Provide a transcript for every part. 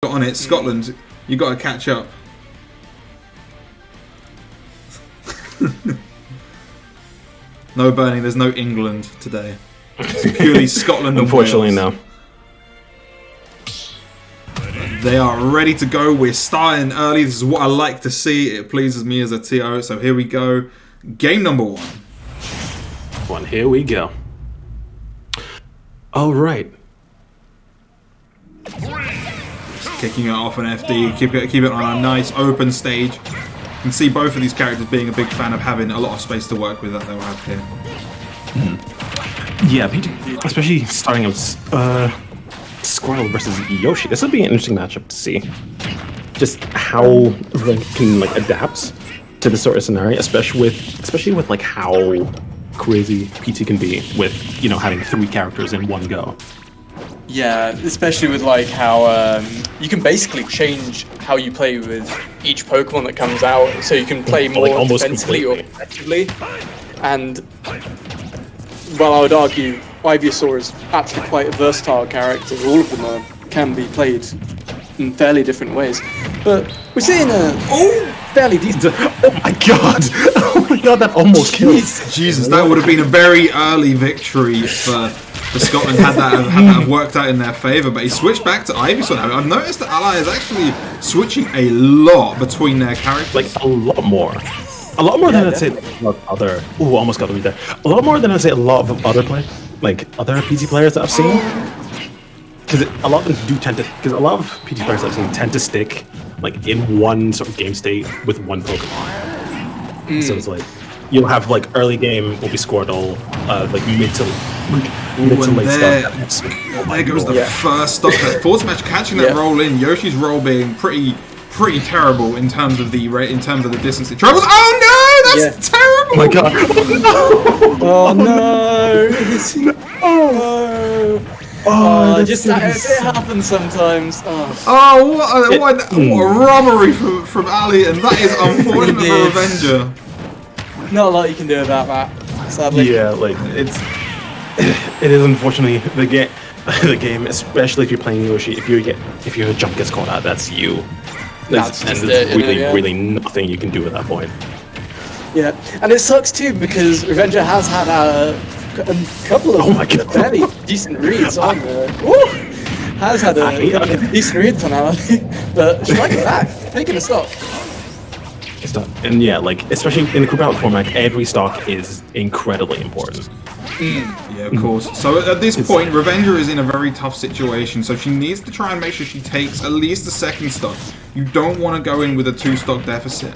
on it. Scotland, you got to catch up. No burning. There's no England today. It's purely Scotland. Unfortunately, and Wales. no. They are ready to go. We're starting early. This is what I like to see. It pleases me as a TO. So here we go. Game number one. Here we go. All right. Kicking it off an FD. Keep it on a nice open stage. You can see both of these characters being a big fan of having a lot of space to work with that they'll have here. Yeah, especially starting out Squirtle versus Yoshi. This would be an interesting matchup to see. Just how Ren can adapt to this sort of scenario, especially with like how crazy PT can be with having 3 characters in one go. Yeah, especially with like how you can basically change how you play with each Pokemon that comes out, so you can play more defensively or effectively. And well, I would argue Ivysaur is actually quite a versatile character. All of them can be played in fairly different ways. But we're seeing a fairly decent. Oh my god! Oh my god! That almost killed. Jesus, that would have been a very early victory for Scotland had that worked out in their favour, but he switched back to Ivysaur now. I've noticed that Ally is actually switching a lot between their characters. Like, a lot more. A lot more than I'd say other... Ooh, almost got the read there. A lot more than I'd say a lot of other other PT players that I've seen. Because a lot of them do tend to... Because a lot of PT players I've seen tend to stick, in one sort of game state with one Pokemon. So it's like... You'll have, early game will be Squirtle, mid to late stuff. There goes the first stop. That fourth match catching that roll in. Yoshi's roll being pretty terrible in terms of the distance it travels. Oh no, that's terrible! Oh my god! Oh no! Oh, just it happens sometimes. What a robbery from Ali, and that is unfortunate for Revenger. Not a lot you can do about that, sadly. Yeah, it is unfortunately the game, especially if you're playing Yoshi. If your jump gets caught out, that's you. That's and there's really nothing you can do at that point. Yeah, and it sucks too because Revenger has had a couple of fairly decent reads on there. Has had a decent reads on Ali, but striking back, taking a stock. And yeah, especially in the group battle format, every stock is incredibly important. Yeah, of course. So at this point, Revenger is in a very tough situation, so she needs to try and make sure she takes at least a second stock. You don't want to go in with a 2-stock deficit.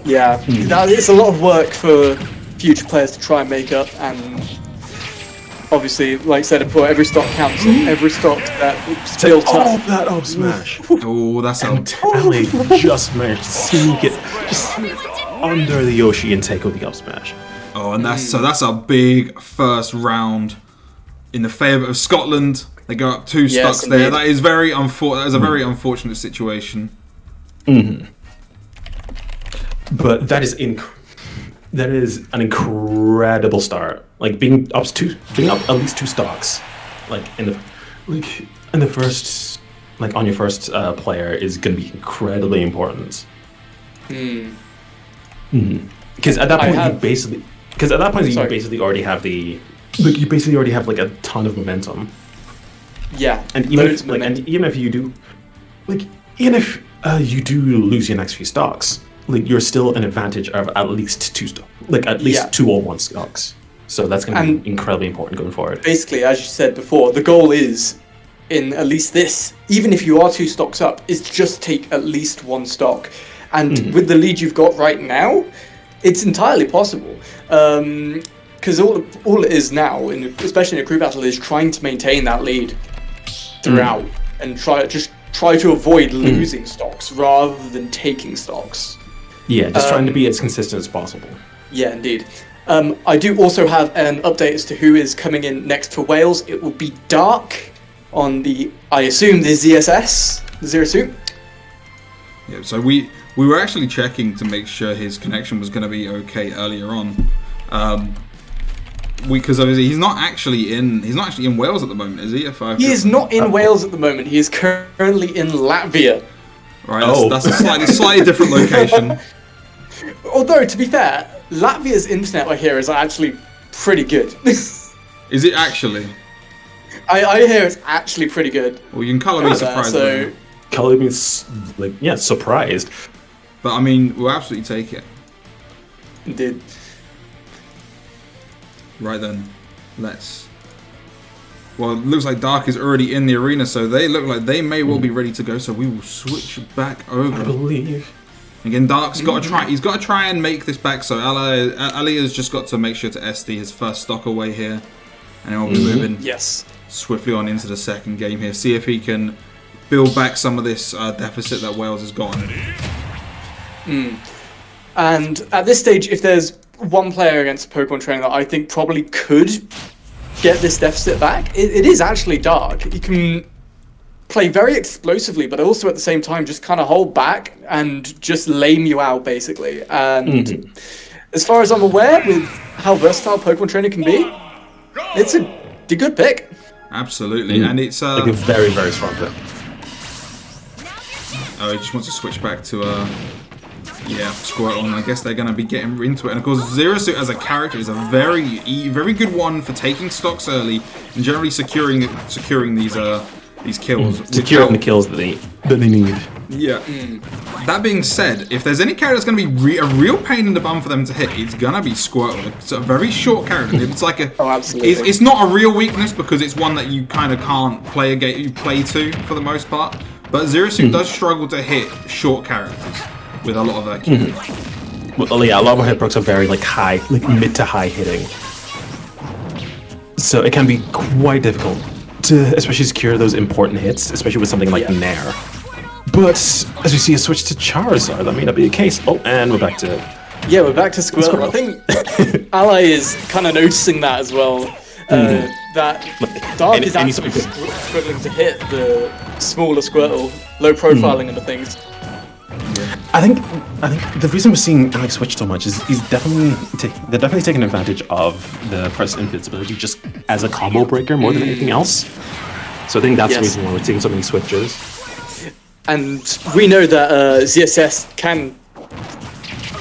Yeah, it's a lot of work for future players to try and make up, and obviously, like I said before, every stock counts. Every stock that's built up. That up smash. Oh, that's Ali just managed to sneak it just under the Yoshi and take out the up smash. Oh, and that's a big first round in the favour of Scotland. They go up 2 stocks there. That is very That is a very unfortunate situation. But that is an incredible start. Being up at least 2 stocks, in the first, on your first player is going to be incredibly important. Because at that point you basically already have a ton of momentum. Yeah, and even if you do lose your next few stocks, you're still an advantage of at least 2 stocks, at least 2 or 1 stocks. So that's going to be incredibly important going forward. Basically, as you said before, the goal is, in at least this, even if you are 2 stocks up, is to just take at least 1 stock. And with the lead you've got right now, it's entirely possible. Because all it is now, especially in a crew battle, is trying to maintain that lead throughout and try to avoid losing stocks rather than taking stocks. Yeah, just trying to be as consistent as possible. Yeah, indeed. I do also have an update as to who is coming in next for Wales. It will be Dark on I assume, the ZSS, the Zero Suit. Yeah, so we were actually checking to make sure his connection was going to be okay earlier on. because obviously he's not actually in Wales at the moment, is he? He is not in Wales at the moment. He is currently in Latvia. Right, that's a slightly different location. Although, to be fair, Latvia's internet I hear is actually pretty good. Is it actually? I hear it's actually pretty good. Well, you can colour me surprised. So, Color me surprised. But I mean, we'll absolutely take it. indeed. Right then, let's. Well, it looks like Dark is already in the arena, so they look like they may well be ready to go. So we will switch back over. I believe. Again, Dark's got to try. He's got to try and make this back. So Ali has just got to make sure to SD his first stock away here, and then we'll be moving swiftly on into the second game here. See if he can build back some of this deficit that Wales has gotten. And at this stage, if there's one player against Pokemon Trainer that I think probably could get this deficit back, it is actually Dark. He can play very explosively, but also at the same time just kind of hold back and just lame you out, basically. And as far as I'm aware, with how versatile Pokemon Trainer can be, it's a good pick. Absolutely, and it's like a very, very strong pick. Oh, he just wants to switch back to Squirtle, and I guess they're going to be getting into it. And of course, Zero Suit as a character is a very good one for taking stocks early and generally securing these kills. Securing the kills that they need. Yeah. That being said, if there's any character that's going to be a real pain in the bum for them to hit, it's going to be Squirtle. It's a very short character. It's like absolutely. It's not a real weakness because it's one that you kind of can't play to for the most part. But Zero Suit does struggle to hit short characters with a lot of their kills. Well, yeah, a lot of our hitbox are very high, mid to high hitting. So it can be quite difficult to especially secure those important hits, especially with something like Nair. But as we see a switch to Charizard, that may not be the case. Oh, and we're back to we're back to Squirtle. I think Ally is kind of noticing that as well. That Dark is actually struggling to hit the smaller Squirtle, low profiling and the things. I think the reason we're seeing Alex switch so much is they're definitely taking advantage of the first invincibility just as a combo breaker more than anything else. So I think that's the reason why we're seeing so many switches. And we know that ZSS can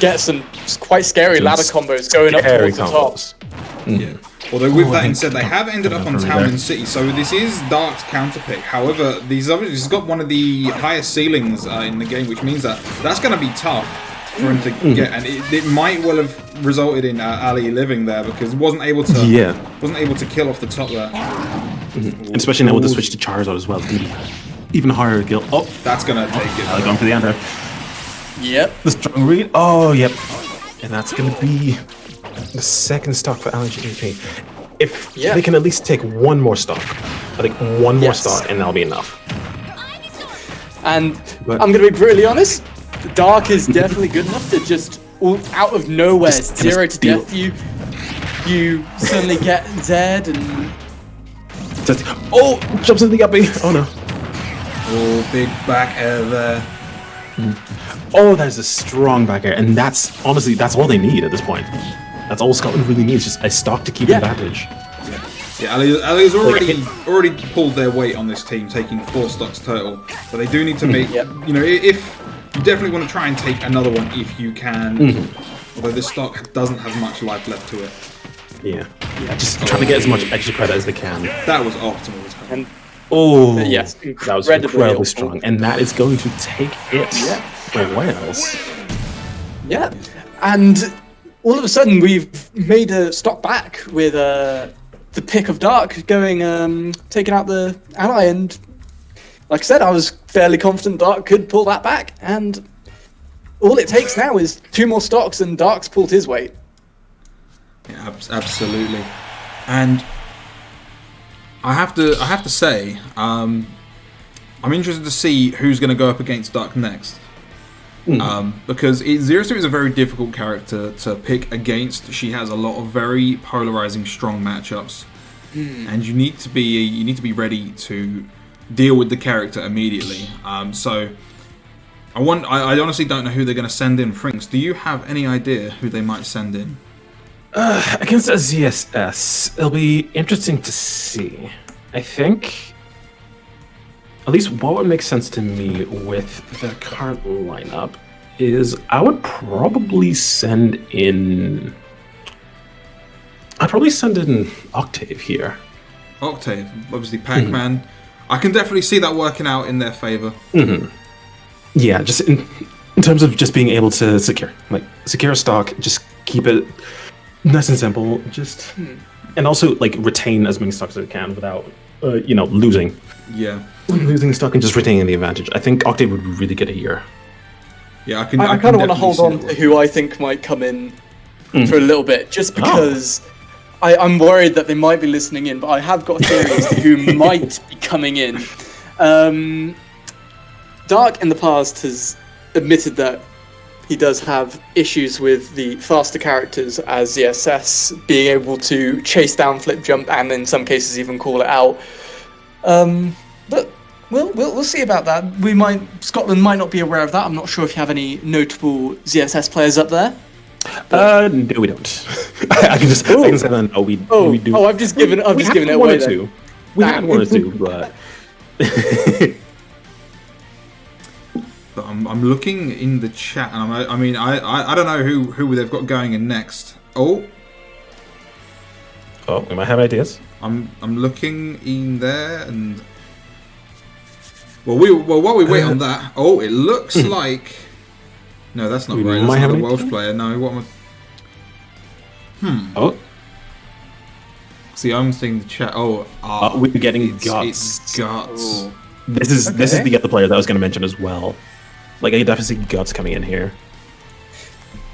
get some quite scary ladder combos going up towards the top. Yeah. Although with that said, they have ended up on Town and City, so this is Dark's counter pick. However, he's got one of the highest ceilings in the game, which means that's going to be tough for him to get, and it might well have resulted in Ali living there because wasn't able to kill off the top there. And especially now with the switch to Charizard as well, it's going to be even harder to kill. Oh, that's going to take it. Going for the enter. Yep. The strong read. Oh, yep. And that's going to be the second stock for LGDP. If they can at least take one more stock, I think one more stock, and that'll be enough. And I'm going to be brutally honest, Dark is definitely good enough to just out of nowhere, just 0 to death you suddenly get Zed and... Jumps into the uppy. Oh no. Oh, big back air there. Oh, that is a strong back air, and that's all they need at this point. That's all Scotland really needs, just a stock to keep advantage. Yeah, Ali's already pulled their weight on this team, taking 4 stocks total. But they do need to make, if you definitely want to try and take another one if you can. Although this stock doesn't have much life left to it. Yeah, just trying to get as much extra credit as they can. That was optimal. And yes, that was incredibly strong, and that is going to take it for Wales. Yeah, and all of a sudden we've made a stock back with the pick of Dark going, taking out the ally, and like I said, I was fairly confident Dark could pull that back, and all it takes now is 2 more stocks and Dark's pulled his weight. Yeah, absolutely. And I have to say, I'm interested to see who's going to go up against Dark next. Because Zero Suit is a very difficult character to pick against. She has a lot of very polarizing, strong matchups, and you need to be ready to deal with the character immediately. So I honestly don't know who they're going to send in. Frinks, do you have any idea who they might send in? Against a ZSS, it'll be interesting to see. I think, at least what would make sense to me with the current lineup is I would probably send in. I'd probably send in Octave here. Octave, obviously Pac-Man. I can definitely see that working out in their favor. Yeah, just in terms of just being able to secure stock, just keep it nice and simple, just and also like retain as many stocks as I can without losing. Yeah. Losing stock and just retaining the advantage. I think Octave would be really good here. Yeah, I kind of want to hold on to who I think might come in for a little bit, just because I'm worried that they might be listening in, but I have got theories to who might be coming in. Dark in the past has admitted that he does have issues with the faster characters as ZSS being able to chase down flip jump and in some cases even call it out. But we'll see about that. Scotland might not be aware of that. I'm not sure if you have any notable ZSS players up there. No, we don't. I can say that. No, we do. Oh, I've just given it away. We had one or two, but. But I'm looking in the chat, and I don't know who they've got going in next. Oh, we might have ideas. I'm looking in there, and while we wait on that, it looks like no, that's not right. That's not a Welsh player. No, what am I? Oh, see, I'm seeing the chat. we're getting Guts. It's Guts. Ooh. This is the other player that I was going to mention as well. Like, I definitely see Guts coming in here.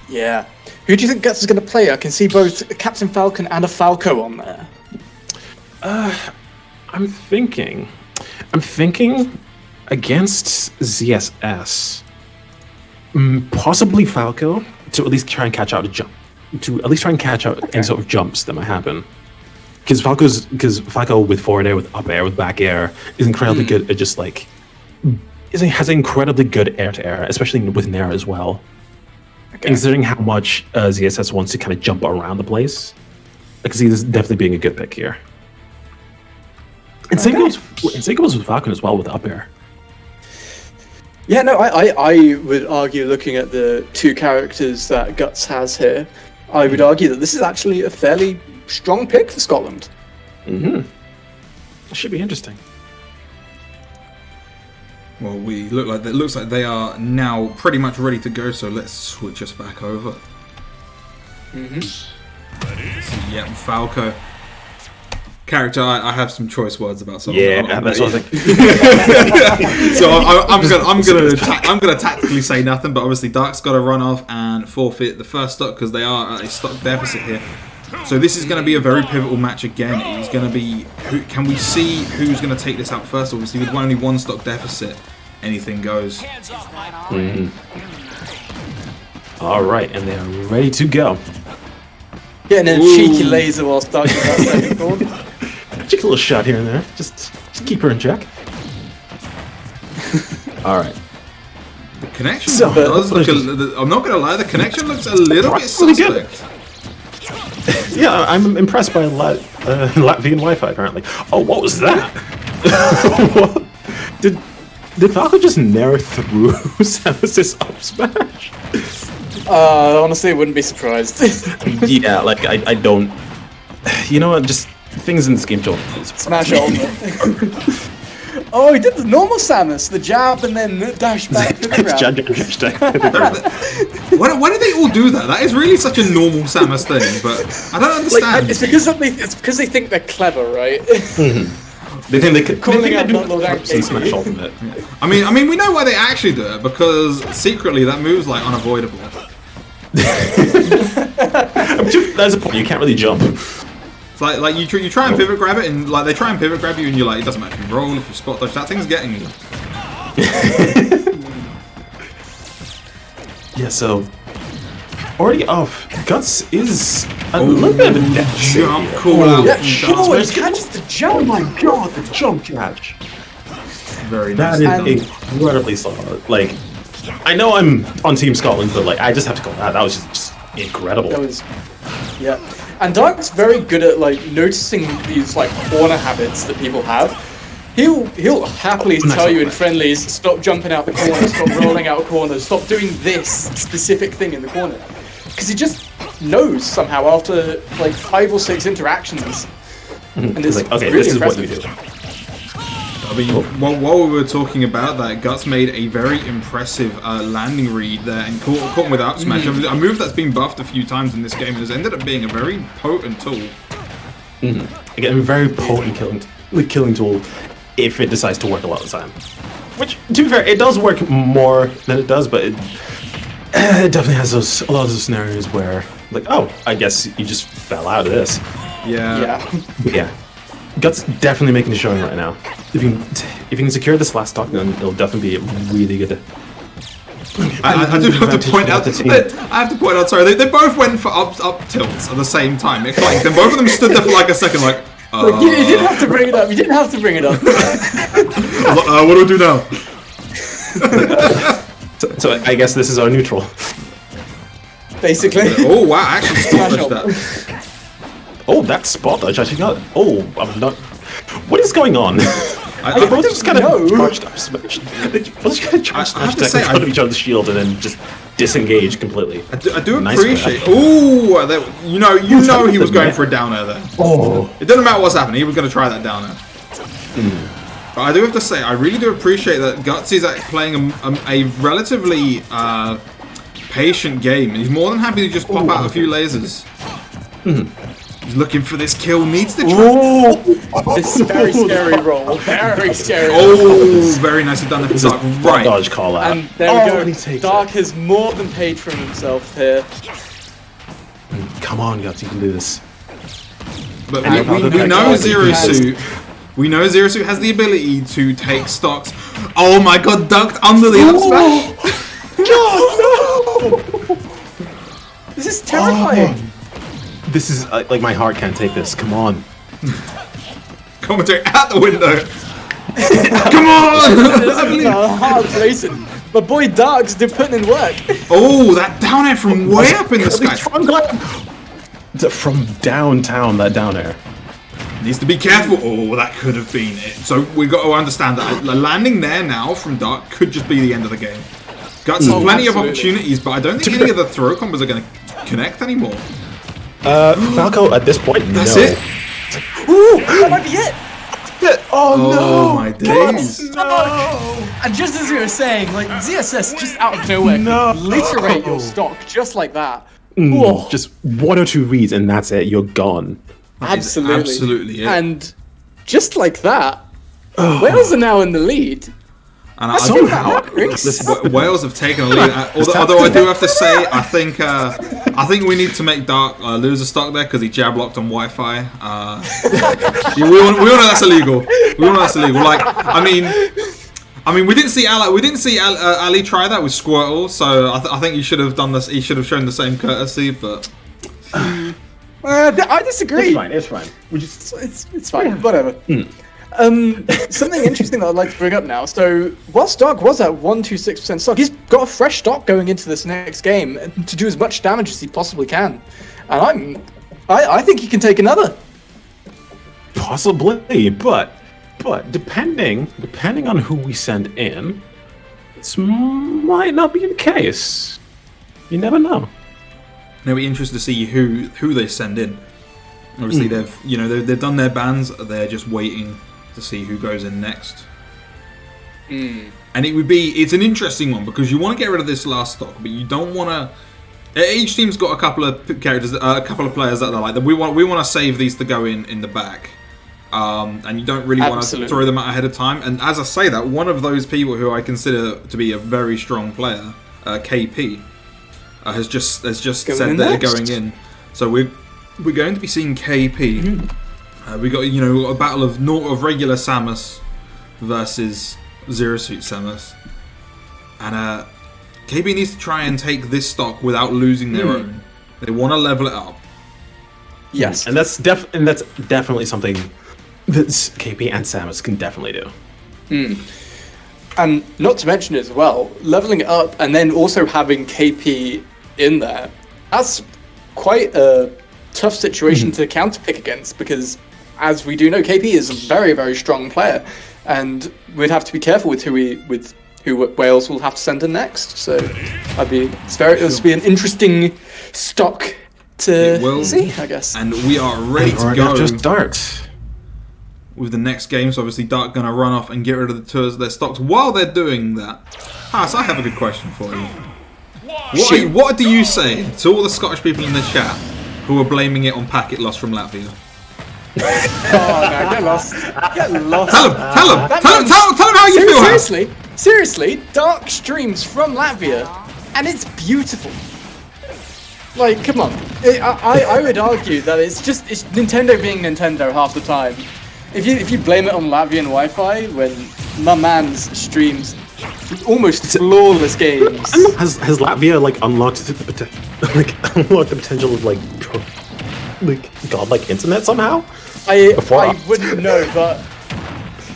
Yeah. Who do you think Guts is going to play? I can see both Captain Falcon and a Falco on there. I'm thinking against ZSS, possibly Falco to at least try and catch out a jump, any sort of jumps that might happen. Because Falco with forward air, with up air, with back air is incredibly good at just like. Has incredibly good air to air, especially with Nair as well. Okay. Considering how much ZSS wants to kind of jump around the place, I can see this definitely being a good pick here. And same goes with Falcon as well with up air. Yeah, no, I would argue, looking at the two characters that Guts has here, I would argue that this is actually a fairly strong pick for Scotland. It should be interesting. Well, it looks like they are now pretty much ready to go. So let's switch us back over. So, Falco. Character, I have some choice words about some. Yeah, that's what I think. So I'm gonna tactically say nothing, but obviously Dark's got to run off and forfeit the first stock because they are at a stock deficit here. So this is going to be a very pivotal match again. It's going to be, can we see who's going to take this out first? Obviously, with only one stock deficit, anything goes. All right, and they're ready to go. Getting a cheeky laser while starting that second chord. Cheeky little shot here and there. Just keep her in check. All right. The connection does look. I'm not going to lie. The connection looks a little bit suspect. Yeah, I'm impressed by Latvian Wi-Fi apparently. Oh, what was that? What? Did Falco just nair through Samus's up smash? Honestly, I wouldn't be surprised. Yeah, like I don't. You know what? Just things in this game don't. Smash on. Oh, he did the normal Samus, the jab and then the dash back to the ground. Why do they all do that? That is really such a normal Samus thing, but I don't understand. It's because they think they're clever, right? They think they could smash ultimate. I mean, we know why they actually do it, because secretly that move's like unavoidable. There's a point, you can't really jump. It's like you try and pivot grab it, and like they try and pivot grab you, and you're like, it doesn't matter if you roll, if you spot dodge, that thing's getting you. Yeah, so already off. Guts is a little bit of a death jump call out. Yeah, sure, he catches the jump. Oh my god, the jump catch. Very nice. That is incredibly solid. Like, I know I'm on Team Scotland, but like I just have to go. That was just incredible. That was Yeah, and Dark's very good at like noticing these like corner habits that people have. He'll happily tell you in friendlies, stop jumping out the corner, stop rolling out corners, stop doing this specific thing in the corner, because he just knows somehow after like 5 or 6 interactions, and it's like, okay, really this is what impressive. you do. I mean, while we were talking about that, Guts made a very impressive landing read there and caught him with up smash. A move that's been buffed a few times in this game and has ended up being a very potent tool. Again, a very potent killing tool if it decides to work a lot of the time. Which, to be fair, it does work more than it does, but it definitely has a lot of those scenarios where, like, oh, I guess you just fell out of this. Yeah. Yeah. Guts definitely making a showing right now. If you can secure this last stock, then it'll definitely be really good. I do have to point out. Sorry, they both went for up tilts at the same time. It's like then both of them stood there for like a second, like. Like, you didn't have to bring it up. You didn't have to bring it up. What do I do now? So I guess this is our neutral. Basically. Oh wow! I actually spotted that. Oh, that spot dodge actually got. Oh, I'm not. What is going on? I They both just kind know. of charged up smash. They both just kind of charged I have smash to say, in front of each other's shield and then just disengage completely. I do Nice appreciate. grab. Ooh, you know he was going for a down air there. Oh, It doesn't matter what's happening. He was going to try that down air. But I do have to say, I really do appreciate that Guts is playing a relatively patient game, and he's more than happy to just pop out a few lasers. He's looking for this kill. Needs to try. This is very scary roll. Very scary. Oh, very nicely done there from Dark. Right. dodge call out. And there and we he go. takes Dark has more than paid for himself here. Come on, Guts, you can do this. But And we Falcon know has- Zero Suit. We know Zero Suit has the ability to take stocks. Oh my god, ducked under the up smash. This is terrifying. This is like my heart can't take this. Come on. Commentary out the window. Come on! Hard racing. But boy, Dark's they're putting in work. Oh, that down air from way up in the sky. From downtown, that down air. Needs to be careful. Oh, that could have been it. So we've got to understand that a landing there now from Dark could just be the end of the game. Guts has plenty of absolutely. opportunities, but I don't think any of the throw combos are going to connect anymore. Falco at this point, That's no. it. Ooh, that might be it. Oh my days. And just as you were saying, like ZSS just out of nowhere, obliterate your stock just like that. Whoa. Just 1 or 2 reads and that's it. You're gone. Absolutely. Absolutely it. And just like that, Wales are now in the lead. And I Somehow, Wales have taken a lead. Although I do have to say, I think we need to make Dark lose a stock there because he jab locked on Wi-Fi. We all know that's illegal. We all know that's illegal. Like, I mean, we didn't see Ali try that with Squirtle, so I think he should have done this. He should have shown the same courtesy, but. I disagree. It's fine. We just It's fine. Whatever. Something interesting that I'd like to bring up now. So, whilst Dark was at 126% stock, he's got a fresh stock going into this next game to do as much damage as he possibly can. And I think he can take another. possibly, but depending on who we send in, this might not be the case. You never know. It'll be interesting to see who they send in. Obviously, they've done their bans. They're just waiting to see who goes in next. And it's an interesting one because you want to get rid of this last stock, but you don't want to. Each team's got a couple of characters, a couple of players that they're like, we want to save these to go in the back, and you don't really want to throw them out ahead of time. And as I say that, one of those people who I consider to be a very strong player, KP, has just said that they're going in. So we're going to be seeing KP. We got a battle of regular Samus versus Zero Suit Samus, and KB needs to try and take this stock without losing their own. They want to level it up. Yes, and that's definitely something that KP and Samus can definitely do. And not to mention as well, leveling it up and then also having KP in there. That's quite a tough situation to counterpick against because, as we do know, KP is a very, very strong player, and we'd have to be careful with who Wales will have to send in next. So it'll be an interesting stock to see, I guess. And we are ready to Or go. just Darks. With the next game, so obviously Dark gonna run off and get rid of the two of their stocks. While they're doing that, Haas, I have a good question for you. What do you say to all the Scottish people in the chat who are blaming it on packet loss from Latvia? Oh no, get lost. Get lost. Tell them how you feel, Haas. Seriously, Dark streams from Latvia, and it's beautiful. Like, come on. I would argue that it's Nintendo being Nintendo half the time. If you blame it on Latvian Wi-Fi when my man streams almost flawless games. Has Latvia like unlocked the potential of like godlike internet somehow? I wouldn't know, but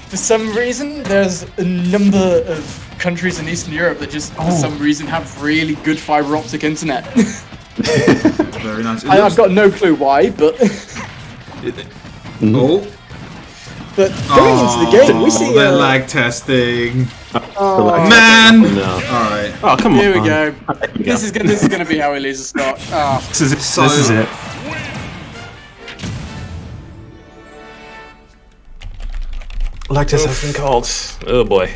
for some reason there's a number of countries in Eastern Europe that just for some reason have really good fiber optic internet. Very nice. I've got no clue why, but But going into the game, we see they're lag testing. Man! No. All right. Oh, come on. Here we go. This is gonna be how we lose a stock. Oh. This is it. Lag test has been called. Oh boy.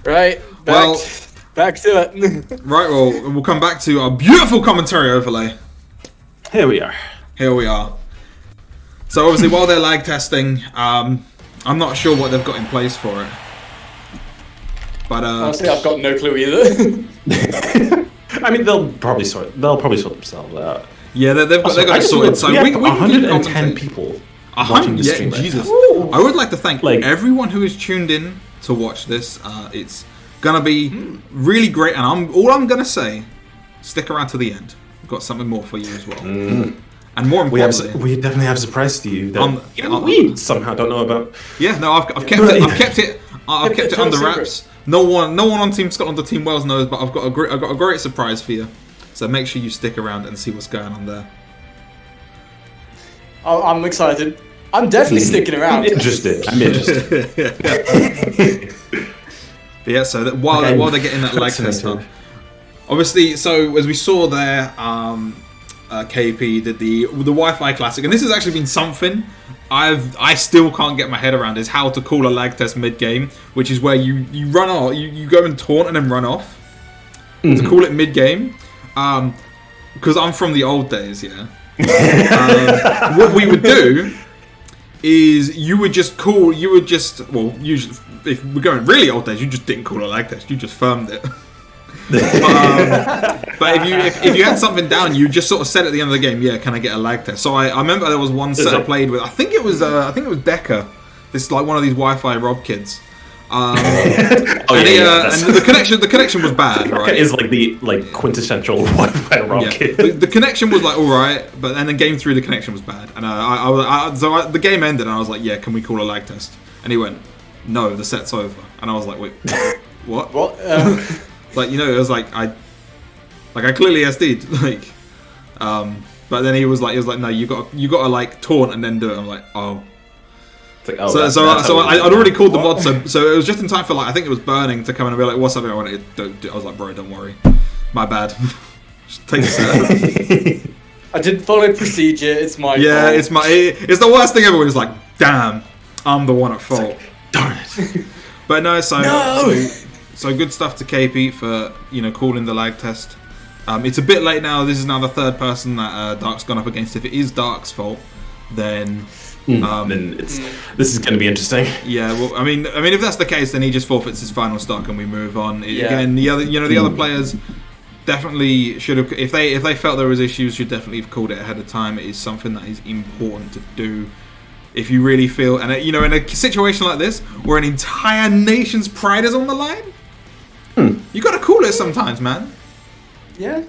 Right. Back to it. Right. Well, we'll come back to our beautiful commentary overlay. Here we are. Here we are. So obviously, while they're lag testing, I'm not sure what they've got in place for it. But honestly, I've got no clue either. I mean, they'll probably sort themselves out. Yeah, they've got it sorted. So we 110 people. 100. Yeah, Jesus. Right, I would like to thank everyone who is tuned in to watch this. It's gonna be really great, and all I'm gonna say, stick around to the end. We've got something more for you as well. And more importantly, we definitely have a surprise to you that even we somehow don't know about. Yeah, no, I've kept it under wraps. No one on Team Scotland or Team Wales knows, but I've got a great surprise for you. So make sure you stick around and see what's going on there. I'm excited. I'm definitely sticking around. I'm interested. Yeah, so that while they're getting that lag test done, obviously, so as we saw there, KP did the Wi-Fi Classic, and this has actually been something I still can't get my head around, is how to call a lag test mid-game, which is where you run off, you go and taunt and then run off to call it mid-game. Because I'm from the old days, yeah. What we would do is usually if we're going really old days, you just didn't call a lag test, you just firmed it. But if you had something down, you just sort of said at the end of the game, yeah, can I get a lag test? So I remember there was one set I played with. I think it was Decker. This like one of these Wi-Fi Rob kids. And the connection was bad, right? Is like the quintessential Wi-Fi Rob kid. The connection was like all right, but then the game 3 the connection was bad, and the game ended, and I was like, yeah, can we call a lag test? And he went, no, the set's over, and I was like, wait, what? What? Like, it was like I clearly SD'd, but then he was like, no, you got to like taunt and then do it. I'm like, oh. Like, so I'd already called the mod, so it was just in time for I think it was Burning to come in and be like, what's up, everyone? I was like, bro, don't worry, my bad. Just take the set. I didn't follow procedure. It's my fault. It's the worst thing ever. It's like, damn, I'm the one at fault. Darn it. But no, so good stuff to KP for calling the lag test. It's a bit late now. This is now the third person that Dark's gone up against. If it is Dark's fault, then this is going to be interesting. Yeah, well, I mean, if that's the case, then he just forfeits his final stock and we move on. Again, the other players definitely should have, if they felt there was issues, should definitely have called it ahead of time. It is something that is important to do. If you really feel, and in a situation like this where an entire nation's pride is on the line, you got to call it sometimes, man. Yeah.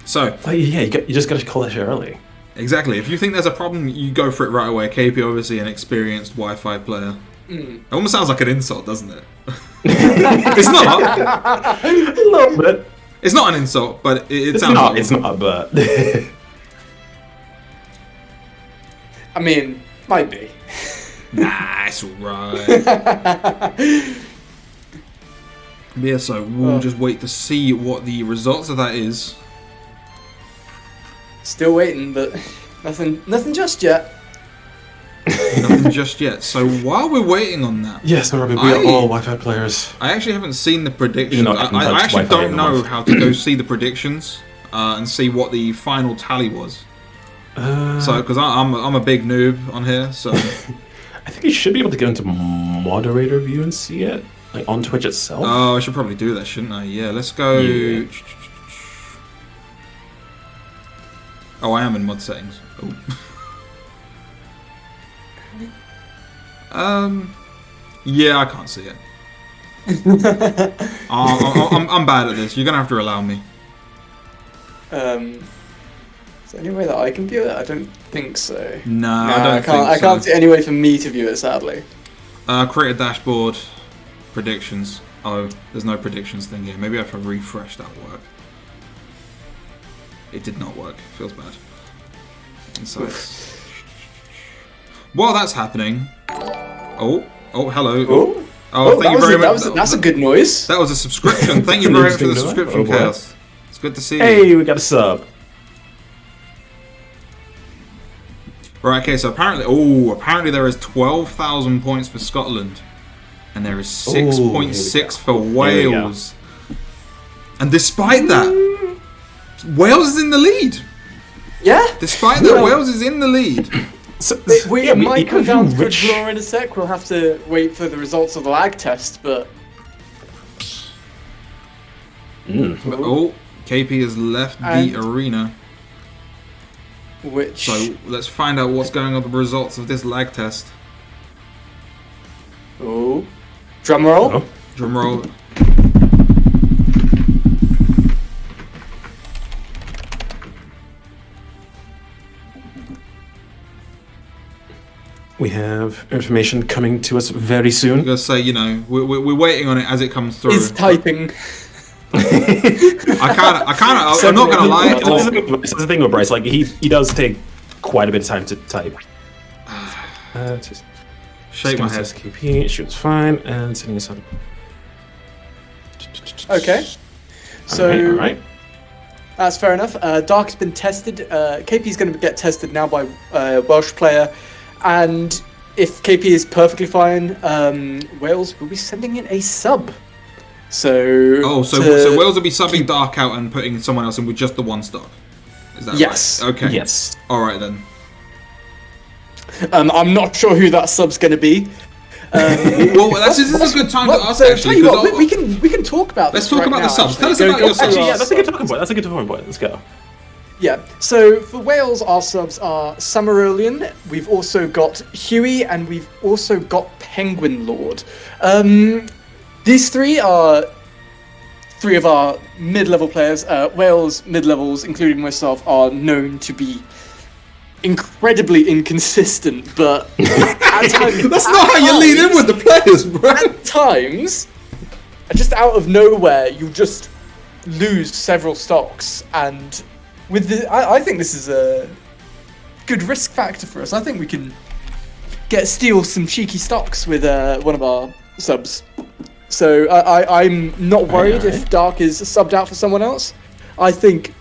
So. You just got to call it early. Exactly. If you think there's a problem, you go for it right away. KP, obviously an experienced Wi-Fi player. It almost sounds like an insult, doesn't it? It's not. A little bit. It's not an insult, but it It's sounds not. like It's not. But I mean, might be. Nah, it's alright. Yeah, so we'll just wait to see what the results of that is. Still waiting, but nothing just yet. Nothing just yet. So while we're waiting on that, yes, Robbie, we are all Wi-Fi players. I actually haven't seen the predictions. You know, I actually Wi-Fi don't know how to go see the predictions and see what the final tally was. So, because I'm a big noob on here, so I think you should be able to get into moderator view and see it, like on Twitch itself. oh, I should probably do that, shouldn't I? Yeah, let's go. Yeah. Oh, I am in mod settings. Oh. Yeah, I can't see it. I'm bad at this. You're gonna have to allow me. Is there any way that I can view it? I don't think so. No, I can't see any way for me to view it, sadly. Create a dashboard. Predictions. Oh, there's no predictions thing here. Maybe if I refresh that will work. It did not work. Feels bad. Insights. While that's happening. Oh, hello. Thank you very much. That's a good noise. That was a subscription. Thank you very much for the subscription, Chaos. It's good to see you. Hey, we got a sub. Right, okay, so apparently there is 12,000 points for Scotland. And there is 6.6 for Wales. And despite that, Wales is in the lead. Yeah? Despite that, Wales is in the lead. So, It might come down to a draw in a sec. We'll have to wait for the results of the lag test, but... Oh, KP has left the arena. Which... So let's find out what's going on with the results of this lag test. Oh. Drum roll. Oh. Drum roll. We have information coming to us very I'm soon. gonna say, you know, we're waiting on it as it comes through. Is typing. I'm not gonna lie. This is the thing with Bryce. Like he does take quite a bit of time to type. Just Shake my head. SKP, shoots fine, and setting us up. Okay. So all right. that's fair enough. Dark has been tested. KP is going to get tested now by Welsh player, and if KP is perfectly fine, Wales will be sending in a sub. So So Wales will be subbing Dark out and putting someone else in with just the one stock. Is that yes. right? Okay. Yes. All right then. I'm not sure who that sub's going to be. Well, this is a good time to ask So actually. tell you 'cause what, we can talk about. Let's this talk right about the now, subs. actually. Tell us about your subs. Actually, yeah, that's a good talking point. That's a good talking point. Let's go. Yeah, so for Wales, our subs are Summerolian, we've also got Huey, and we've also got Penguin Lord. These three are three of our mid-level players. Wales mid-levels, including myself, are known to be incredibly inconsistent, but at times, That's not how you lead in with the players, bro. at times, just out of nowhere, you just lose several stocks, and with the, I think this is a good risk factor for us. I think we can steal some cheeky stocks with one of our subs. So I'm not worried if Dark is subbed out for someone else. I think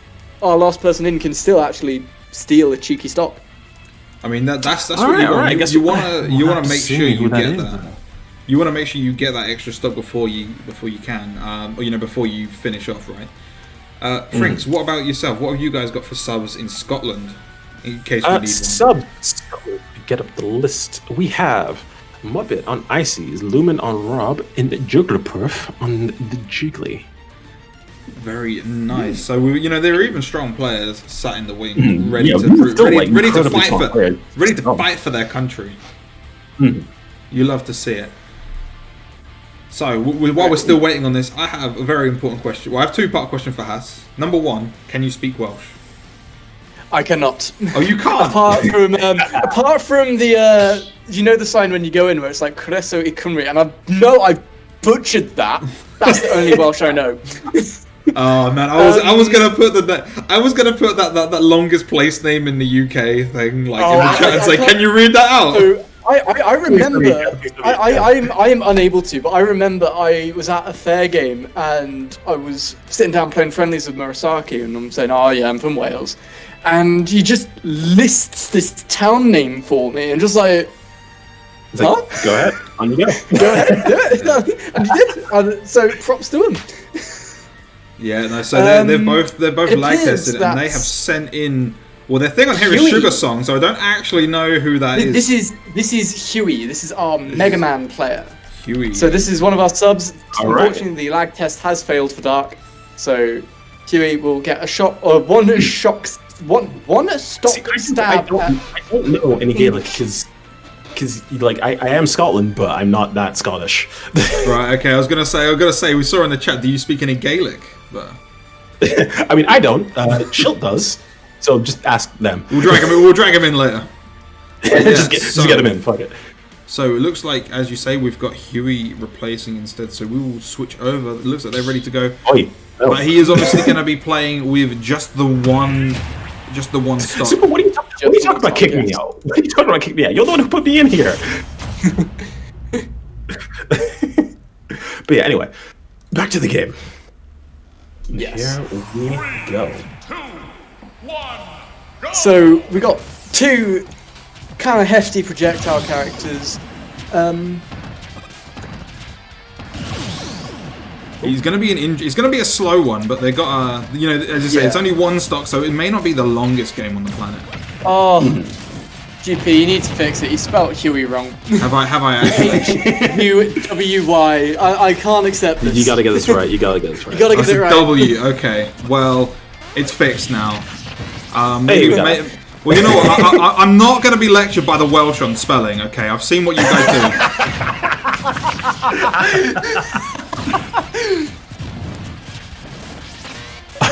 our last person in can still actually steal a cheeky stock. I mean that's what All you right, want. I guess You we'll want have to to make see sure who you that get is, that. then. You want to make sure you get that extra stock before you can, or before you finish off, right? Frinks, what about yourself? What have you guys got for subs in Scotland? In case we need one. Subs. Get up the list. We have Muppet on Ices, Lumen on Rob, and Jugglerperf on the Jiggly. Very nice. So there are even strong players sat in the wing, ready Yeah, to still, like, ready to incredibly fight strong players. fight for their country. You love to see it. So while we're still waiting on this, I have a very important question. Well, I have a two-part question for Haas. Number one, can you speak Welsh? I cannot. Oh, you can't. apart from the the sign when you go in where it's like Croeso I Cymru, and I know I've butchered that. That's the only Welsh I know. Oh man, I was gonna put that longest place name in the UK thing like in the chat and say, can you read that out? So I remember. I am unable to, but I remember I was at a fair game and I was sitting down playing friendlies with Murasaki, and I'm saying, "Oh yeah, I'm from Wales," and he just lists this town name for me, and just like. It's like, go ahead, on you go. Go ahead, do it. And he did. So props to him. Yeah, no. So they're both lag tested, and they have sent in. Well, their thing on here is Huey. Sugar Song, so I don't actually know who that is. This is Huey. This is our Mega Man player. Huey. So this is one of our subs. All right. Unfortunately, the lag test has failed for Dark. So Huey will get a shot or one stock stab. I don't know any Gaelic because like I am Scotland, but I'm not that Scottish. Right. Okay. I was gonna say we saw in the chat. Do you speak any Gaelic? But I mean, I don't. Shilt does. So just ask them. we'll drag him in later. just get him in. Fuck it. So it looks like, as you say, we've got Huey replacing instead. So we will switch over. It looks like they're ready to go. Oi. No. But he is obviously going to be playing with just the one stop. Super, what are you talking about kicking me out? What are you talking about kicking me out? You're the one who put me in here. But yeah, anyway, back to the game. Yes. Here we go. So we got two kind of hefty projectile characters. He's going to be it's going to be a slow one, but they got as you say, it's only one stock, so it may not be the longest game on the planet. Oh, GP, you need to fix it. You spelled Huey wrong. Have I actually? H-U-W-Y. I can't accept this. You gotta get this right. You gotta get this right. You gotta That's get it a right. W. Okay. Well, it's fixed now. Hey, we got it. Well, you know what? I'm not going to be lectured by the Welsh on spelling. Okay, I've seen what you guys do.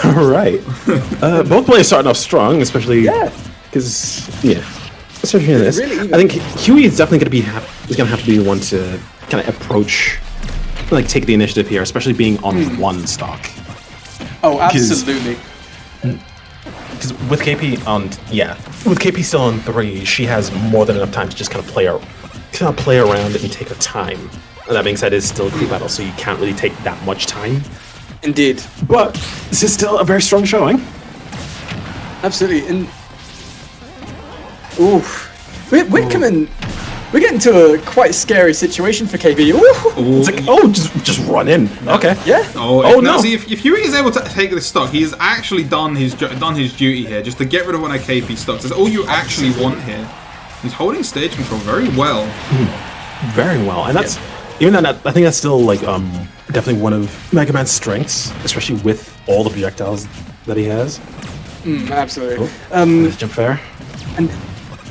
All right. Both players starting off strong, especially because especially in this. Really I think Huey is definitely going to have to be the one to kind of approach, like take the initiative here, especially being on one stock. Oh, absolutely. Because with KP with KP still on 3, she has more than enough time to just kind of play around and take her time. And that being said, it's still a crew battle, so you can't really take that much time. Indeed. But this is still a very strong showing. Absolutely. And we're coming. We're getting to a quite scary situation for KP. Ooh. It's like, just run in. Okay. Yeah. No. See, if Huey is able to take this stock, he's actually done his duty here, just to get rid of one of KP stocks. That's all you actually want here. He's holding stage control very well. Very well, and that's even then. I think that's still like definitely one of Mega Man's strengths, especially with all the projectiles that he has. Absolutely. Nice jump fair. And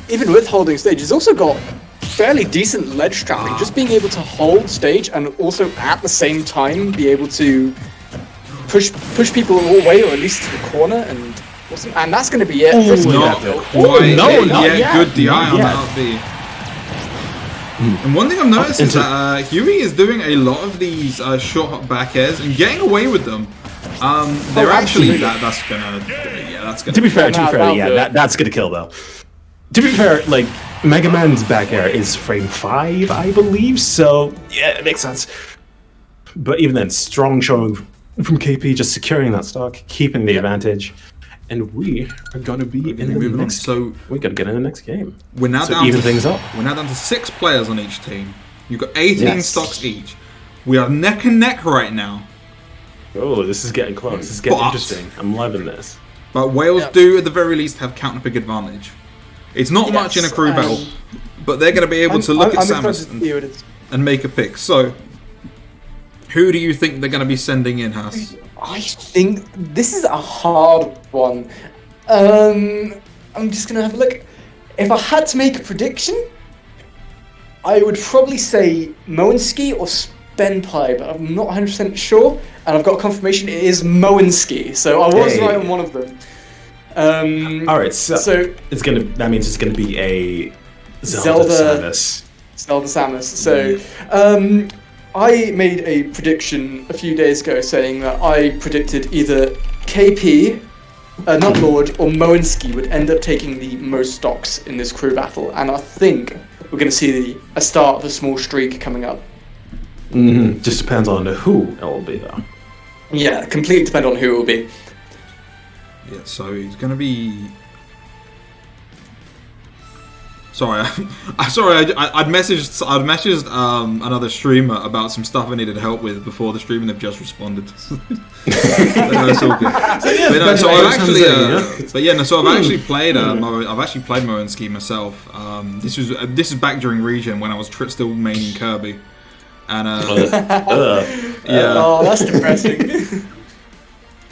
even with holding stage, he's also got fairly decent ledge trapping. Just being able to hold stage and also at the same time be able to push people all the way, or at least to the corner, and that's going to be it. Not yet. Good DI on that up B. And one thing I've noticed is that Huey is doing a lot of these short hop back airs and getting away with them. They're actually that's gonna. To be fair, that's gonna kill though. To be fair, like Mega Man's back air is frame 5, I believe. So yeah, it makes sense. But even then, strong showing from KP, just securing that stock, keeping the advantage. And we are going to be in the next. So we got to get in the next game. We're now down even things up. We're now down to 6 players on each team. You've got 18 stocks each. We are neck and neck right now. Oh, this is getting close. This is getting interesting. I'm loving this. But Wales do, at the very least, have counter pick advantage. It's not much in a crew battle, but they're going to be able to look at Samus and make a pick. So, who do you think they're going to be sending in, Haas? I think this is a hard one. I'm just going to have a look. If I had to make a prediction, I would probably say Moenski or Spenpie, but I'm not 100% sure. And I've got confirmation it is Moenski, so I was right on one of them. All right, so that means it's gonna be a Zelda Samus. Zelda Samus. So I made a prediction a few days ago saying that I predicted either KP, not Lord, or Moenski would end up taking the most stocks in this crew battle, and I think we're going to see a start of a small streak coming up. Just depends on who it will be, though. Yeah, completely depend on who it will be. Yeah, so he's going to be... Sorry, I'd messaged another streamer about some stuff I needed help with before the stream, and they've just responded. So it's all good. So I've actually played Moenski myself. This is back during Regen when I was still maining Kirby, and yeah. Oh, that's depressing.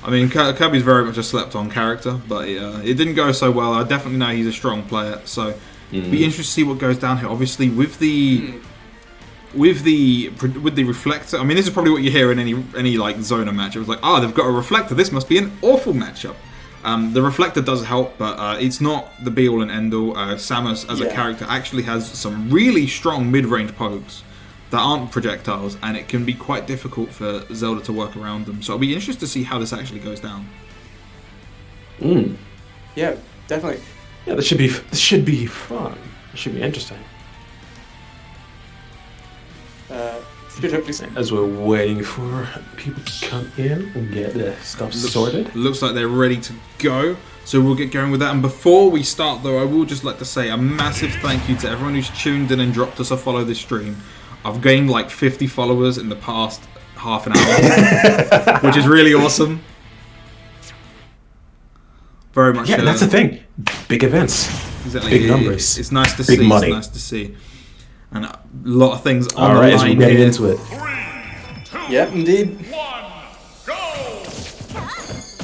I mean, Kirby's very much a slept-on character, but it didn't go so well. I definitely know he's a strong player, so. Be interested to see what goes down here. Obviously, with the reflector. I mean, this is probably what you hear in any like Zona match. It was like, they've got a reflector. This must be an awful matchup. The reflector does help, but it's not the be-all and end-all. Samus, as a character, actually has some really strong mid-range pokes that aren't projectiles, and it can be quite difficult for Zelda to work around them. So I'll be interested to see how this actually goes down. Yeah, definitely. Yeah, this should be fun. It should be interesting. As we're waiting for people to come in and get the stuff sorted. Looks like they're ready to go. So we'll get going with that. And before we start, though, I will just like to say a massive thank you to everyone who's tuned in and dropped us a follow this stream. I've gained like 50 followers in the past half an hour, which is really awesome. Very much. Yeah, that's the thing. Big events. Exactly. Big numbers. It's nice to Big see. Money. It's nice to see. And a lot of things on All the right, line as we get here. into it. Yeah, indeed.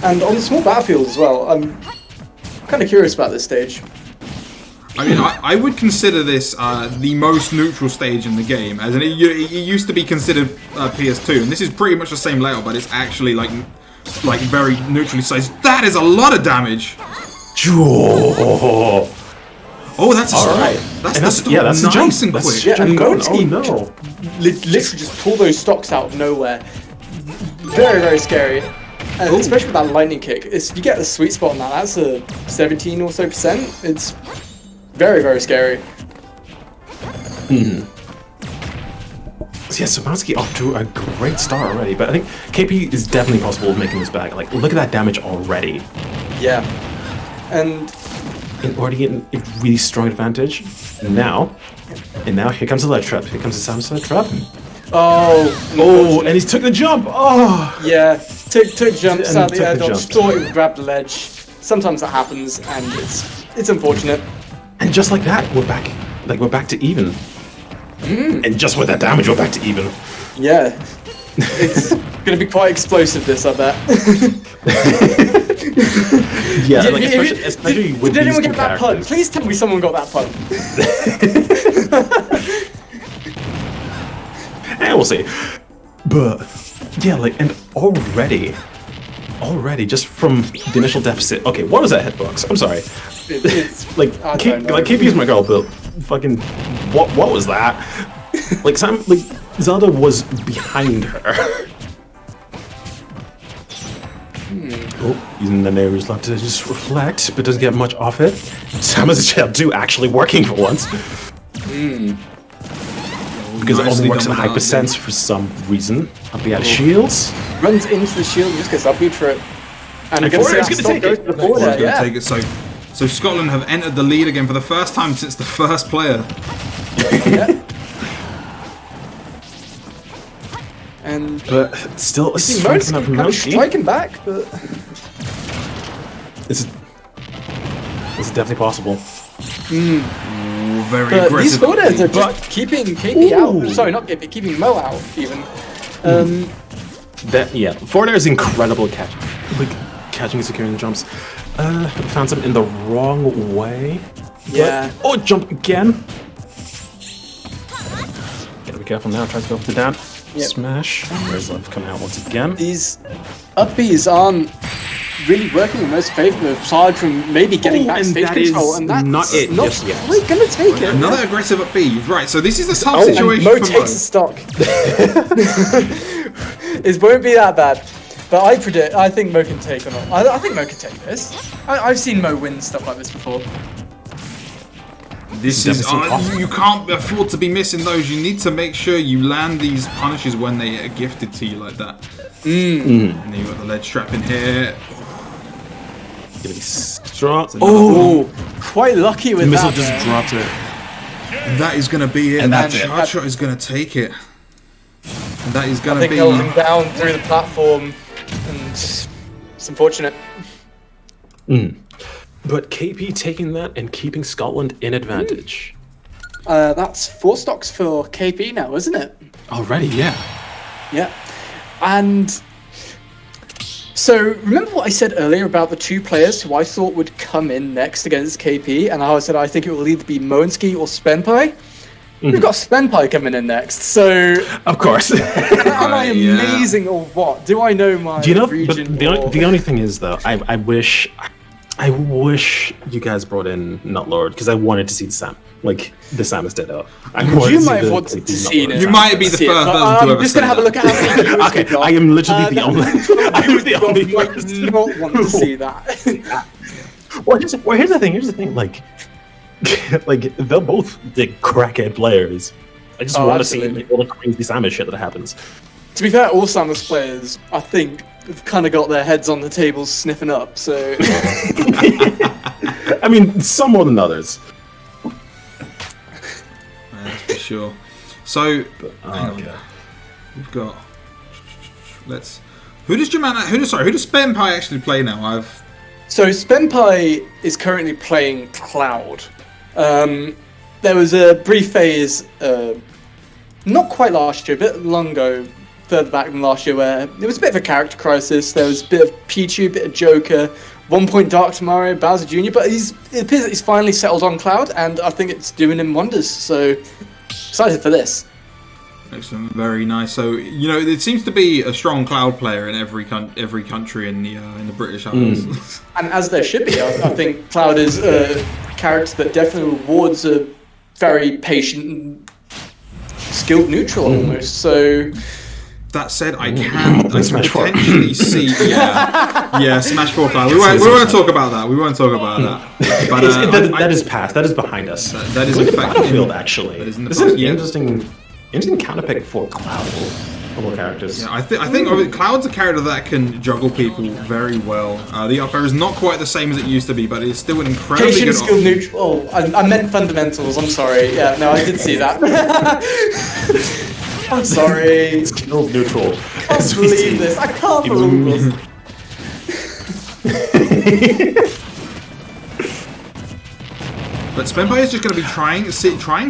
And on the small battlefield as well. I'm kind of curious about this stage. I mean, I would consider this the most neutral stage in the game, as in it used to be considered PS2, and this is pretty much the same layout, but it's actually like very neutrally sized. That is a lot of damage. Oh, that's a stop. Right. That's And the stop. yeah, that's the nice jump. and That's quick. Yeah, and Moenski no. literally just pull those stocks out of nowhere. Very, very scary. And especially with that lightning kick. If you get the sweet spot on that, that's a 17 or so %. It's very, very scary. So yeah, Sabansky off to a great start already, but I think KP is definitely possible of making this back. Like, look at that damage already. Yeah. And Already getting a really strong advantage. And now here comes the ledge trap. Here comes the Samus ledge trap. Oh, and he took the jump. Oh, yeah, took jump. Sadly, took I the dodged, jump. thought it would grab the ledge. Sometimes that happens, and it's unfortunate. and just like that, we're back. Like, we're back to even. And just with that damage, we're back to even. Yeah, it's gonna be quite explosive. This, I bet. Yeah, like especially with Did these anyone two get that pun? characters. Please tell me someone got that pun. And we'll see. But yeah, like, and already, just from the initial deficit. Okay, what was that hitbox? I'm sorry. It's Like, I don't know. KP is my girl, but fucking, what was that? Like, Zelda was behind her. Oh, using the neighbor's luck to just reflect, but doesn't get much off it. Samus Child 2 actually working for once. Because it Nicely only works done in high without percents for some reason. Up the shields. Runs into the shield, and just gets upbeat for it. And And you're Forward's see that gonna stock take goes it. to the border, Gonna yeah. take it. So Scotland have entered the lead again for the first time since the first player. Yeah. And But still, see, striking up Moenski kind of Moenski. striking back, but This is definitely possible. Ooh, very these aggressive. forwards are But- just keeping KP out. Ooh. Sorry, not KP, keeping Mo out even. Forward air is incredible at catching and securing jumps. Found some in the wrong way. Yeah. Oh, jump again. Gotta be careful now. Tries to go for the down. Yep. Smash. There's love coming out once again. These upbees aren't really working in most favour aside from maybe getting backstage control, and that's not it not just yet. quite going to take it. Another aggressive up B. Right, so this is a tough Oh, situation and Mo for Mo. takes a stock. It won't be that bad. But I think Mo can take on. I think Mo can take this. I've seen Mo win stuff like this before. This is you can't afford to be missing those. You need to make sure you land these punishes when they are gifted to you like that. And then you've got the lead strap in here. Gonna be strong. Oh, quite lucky with The missile that. just man. dropped it. And that is going to be it. And That that's it. charge shot is going to take it. And that is I going to think be... held him down through the platform, and it's unfortunate. But KP taking that and keeping Scotland in advantage. That's 4 stocks for KP now, isn't it? Already, yeah. Yeah. And so remember what I said earlier about the 2 players who I thought would come in next against KP, and how I said I think it will either be Moensky or Spenpai? We've got Spenpai coming in next, so Of course. am I yeah. amazing or what? Do I know my Do you know? But region? the only thing is though, I wish you guys brought in Nutlord because I wanted to see the Sam, like the Samus Ditto. You might have wanted to see it. You might be the See it, first but person to I'm ever just say going to have a that. look at how many views Okay, we've got. I am literally the only. I was the only You might person. not want to see that. Well, here's the thing. Here's the thing. Like they're both the crackhead players. I just want to see absolutely. like, all the crazy Samus shit that happens. To be fair, all Samus players, I think, have kind of got their heads on the tables sniffing up, so... I mean, some more than others. That's for sure. So, hang on. Okay. We've got... Who does Spenpai actually play now? So Spenpai is currently playing Cloud. There was a brief phase, not quite last year, a bit longer, further back than last year, where it was a bit of a character crisis. There was a bit of Pichu, a bit of Joker, 1 point Dark to Mario, Bowser Jr., but it appears that he's finally settled on Cloud, and I think it's doing him wonders, so excited for this. Excellent, very nice. So it seems to be a strong Cloud player in every country in the British Isles. And as there should be, I think Cloud is a character that definitely rewards a very patient and skilled neutral almost, so... That said, I can Smash 4. potentially see, Smash 4 Cloud. We won't talk about that. We won't talk about that. But That is past. That is behind us. that is Look in at fact Battlefield, actually. that is in the This is an past, yeah. interesting counter pick for Cloud of all characters. Yeah, I think Cloud's a character that can juggle people very well. The up air is not quite the same as it used to be, but it's still an incredibly Patient, good skilled, option. neutral. Oh, I meant fundamentals. I'm sorry. Yeah, no, I did see that. I'm sorry. Skilled neutral. I can't believe this. I can't believe this. But Spenpai is just going to be trying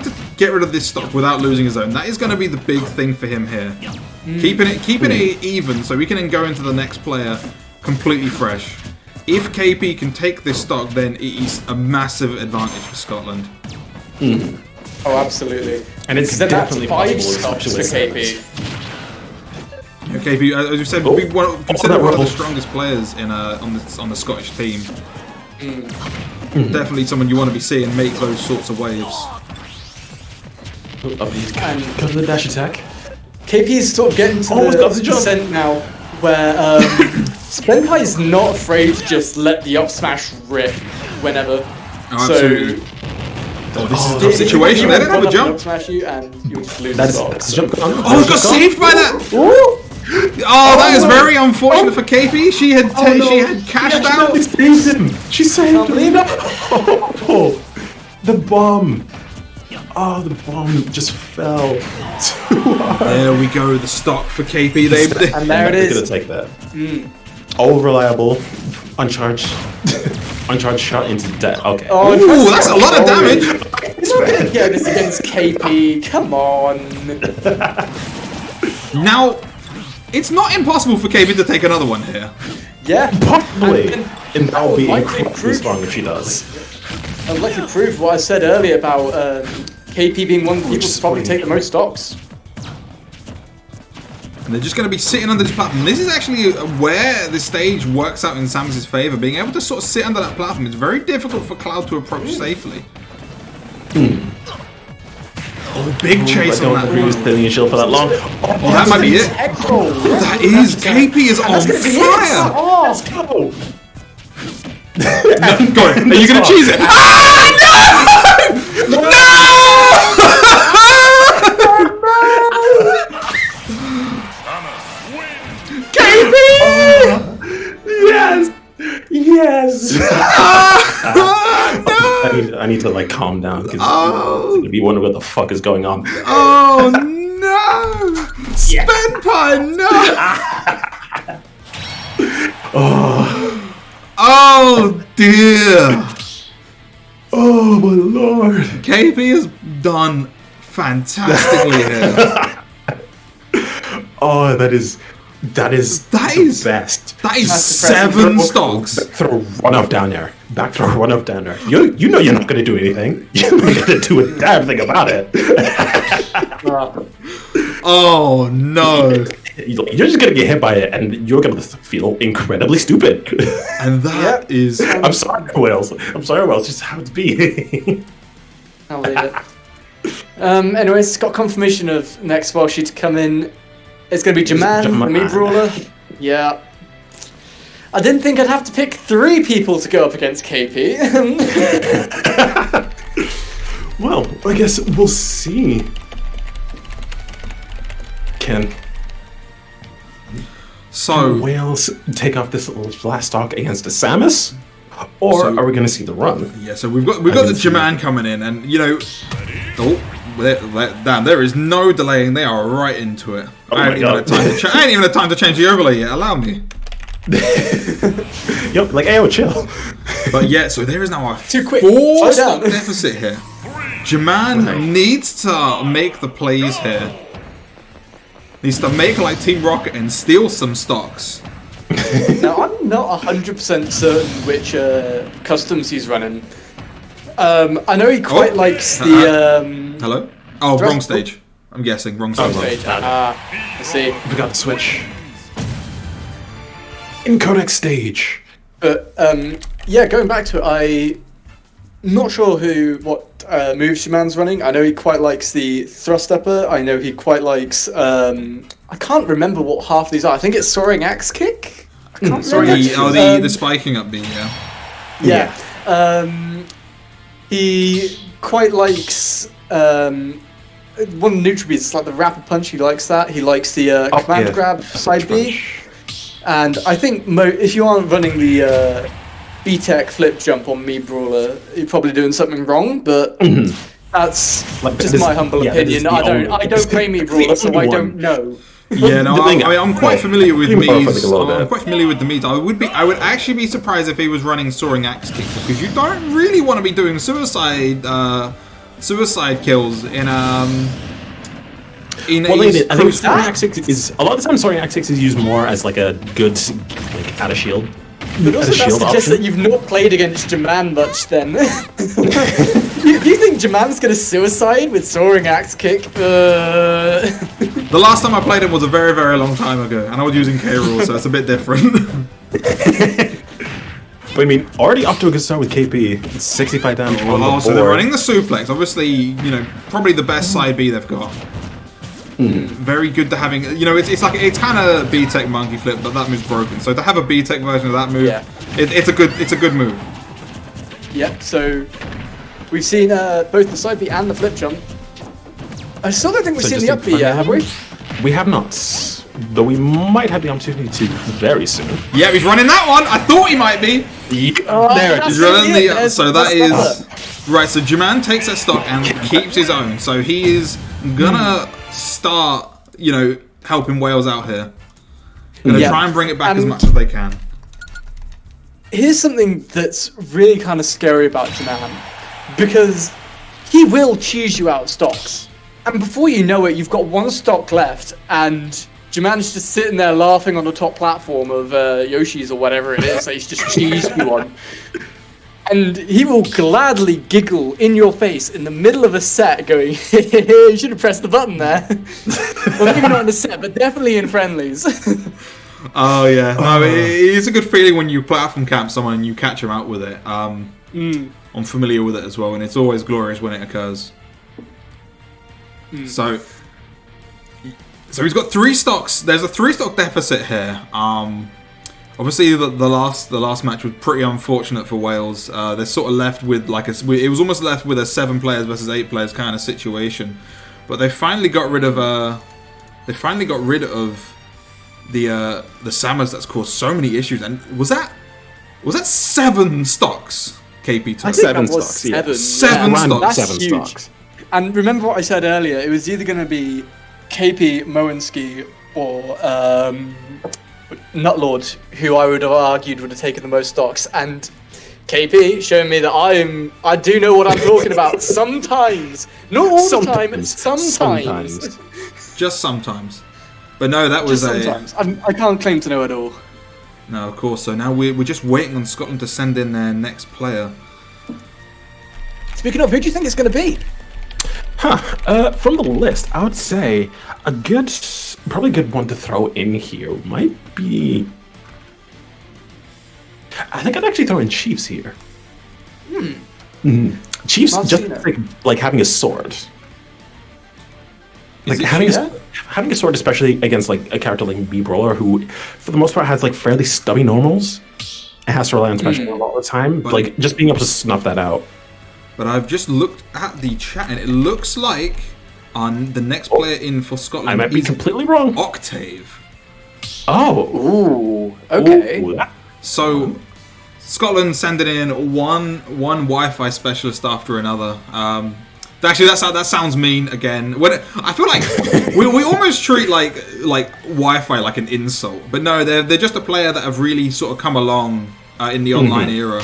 to get rid of this stock without losing his own. That is going to be the big thing for him here. Keeping it even so we can then go into the next player completely fresh. If KP can take this stock, then it is a massive advantage for Scotland. Oh, absolutely. And it's Then that's definitely 5 possible, stops for especially with KP. KP, as we said, considered that one of the rubble. strongest players on the Scottish team. Definitely someone you want to be seeing make those sorts of waves. And Go to the dash attack. KP is sort of getting to Almost the got the jump. descent now, where Spenpai is not afraid to just let the up smash rip whenever. Oh, absolutely. Oh, this is a tough situation. They didn't have a jump. Smash you and you'll just lose That's the the jump. Oh, got saved by that! Oh, that is very unfortunate for KP. She had cashed out. She saved him. She saved Can't believe him. it. Oh, the bomb. Oh, the bomb just fell too hard. There we go. The stock for KP. They And there it They're is. gonna take that. All reliable, uncharged, uncharged shot into debt. Okay. Oh, Ooh, that's a lot of damage. Yeah, this against KP. Come on. Now, it's not impossible for KP to take another one here. Yeah. Probably, and that will be Likely incredibly proof. strong if she does. I'd like to prove what I said earlier about KP being one of the people Which to probably is take the most stocks. And they're just going to be sitting under this platform. This is actually where the stage works out in Samus' favor. Being able to sort of sit under that platform is very difficult for Cloud to approach safely. Oh, big chase on that. He was sitting in shield for that long. Oh, that might be it. That is. KP is on fire. Oh, go! No, go on. Are you going to cheese it? Ah, no! KP! Yes! Yes! No! I need to like calm down because I'm be wondering what the fuck is going on. Oh no! Spin pun! No! Oh dear! Oh my lord! KP has done fantastically here. Oh, that is the best. That is That's 7 stocks. Throw run up down there. Back throw run up down there. You know you're not gonna do anything. You're not gonna do a damn thing about it. Oh no! You're just gonna get hit by it, and you're gonna feel incredibly stupid. And that is. I'm sorry, Wales. Just how it's be. I'll leave it. Anyways, got confirmation of next Welshie to come in. It's going to be Jaman, the Mii Brawler. Yeah. I didn't think I'd have to pick 3 people to go up against KP. Well, I guess we'll see. Can Wales take off this last stock against a Samus? Or are we going to see the run? Yeah, so we've got the Jaman coming in, and you know, damn, there is no delaying. They are right into it. I ain't even had time to change the overlay yet. Allow me. Yep, like ayo, chill. But yeah, so there is now a Too quick. 4 Slow stock down. deficit here. Jaman needs to make the plays here. Needs to make like Team Rocket and steal some stocks. Now, I'm not 100% certain which customs he's running. I know he quite likes the... Hello? Oh, Thrust- wrong stage. I'm guessing, wrong stage. stage. I see. We got the switch. In Codex stage. But, yeah, going back to it, I'm not sure what moves Jaman's running. I know he quite likes the thrust upper. I know he quite likes... I can't remember what half these are. I think it's Soaring Axe Kick? I can't remember. The spiking up beam, Yeah. He quite likes one of the neutral beats. It's like the Rapid Punch. He likes that. He likes the Command Grab side B. And I think if you aren't running the B-Tech flip jump on Mii Brawler, you're probably doing something wrong. But that's just my humble opinion. I don't play Mii Brawler, so I don't know. Yeah, no, I'm quite familiar with Mii's. I'm quite familiar with the Mii's. I would actually be surprised if he was running Soaring Axe Kick, because you don't really want to be doing suicide kills in I think Soaring Axe Kick is a lot of the time. Soaring Axe Kick is used more as like a good out of shield. But also that suggests that you've not played against Jaman much then. Do you think Jaman's gonna suicide with Soaring Axe Kick? The last time I played him was a very, very long time ago, and I was using K-Rool, so it's a bit different. But I mean, already off to a good start with KP. It's 65 damage on the board. So they're running the suplex. Obviously, you know, probably the best side B they've got. Very good to having, you know, it's kind of B-Tech monkey flip, but that move's broken. So to have a B-Tech version of that move, it's a good move. Yeah. So we've seen both the side B and the flip jump. I still don't think we've seen the up B yet, have we? We have not, though we might have the opportunity to very soon. Yeah, he's running that one. I thought he might be. There it is. He's running the. So that is right. So Jaman takes that stock and keeps his own. So he is gonna start, you know, helping Wales out here. Gonna try and bring it back as much as they can. Here's something that's really kind of scary about Jaman, because he will cheese you out of stocks. And before you know it, you've got 1 stock left, and Jaman's just sitting there laughing on the top platform of Yoshi's or whatever it is that he's just cheesed you on. And he will gladly giggle in your face in the middle of a set, going, "You should have pressed the button there." Well, maybe not in a set, but definitely in friendlies. Oh yeah, no, it's a good feeling when you platform camp someone and you catch them out with it. I'm familiar with it as well, and it's always glorious when it occurs. So he's got 3 stocks. There's a 3-stock deficit here. Obviously, the last match was pretty unfortunate for Wales. They're sort of left with it was almost left with a 7 players versus 8 players kind of situation. But they finally got rid of the Samus that's caused so many issues. And was that 7 stocks? KP took? I think 7 that was stocks, yeah. 7. 7 yeah. stocks. That's 7 huge. stocks. And remember what I said earlier, it was either going to be KP, Moenski, or Nutlord, who I would have argued would have taken the most stocks. And KP showing me that I do know what I'm talking about. Sometimes. Not all the time, sometimes. Just sometimes. But no, that was Just sometimes. I can't claim to know it all. No, of course. So now we're just waiting on Scotland to send in their next player. Speaking of, who do you think it's going to be? From the list, I would say probably a good one to throw in here might be. I think I'd actually throw in Chiefs here. Chiefs just like having a sword. Like having a sword, especially against like a character like B-Brawler, who for the most part has like fairly stubby normals and has to rely on special a lot of the time. But, like just being able to snuff that out. But I've just looked at the chat and it looks like on the next player in for Scotland. I might be completely wrong. Octave. Oh, Ooh, okay. Ooh, So Scotland sending in one Wi-Fi specialist after another. Actually, that sounds mean again. I feel like we almost treat like Wi-Fi like an insult, but no, they're just a player that have really sort of come along in the online era.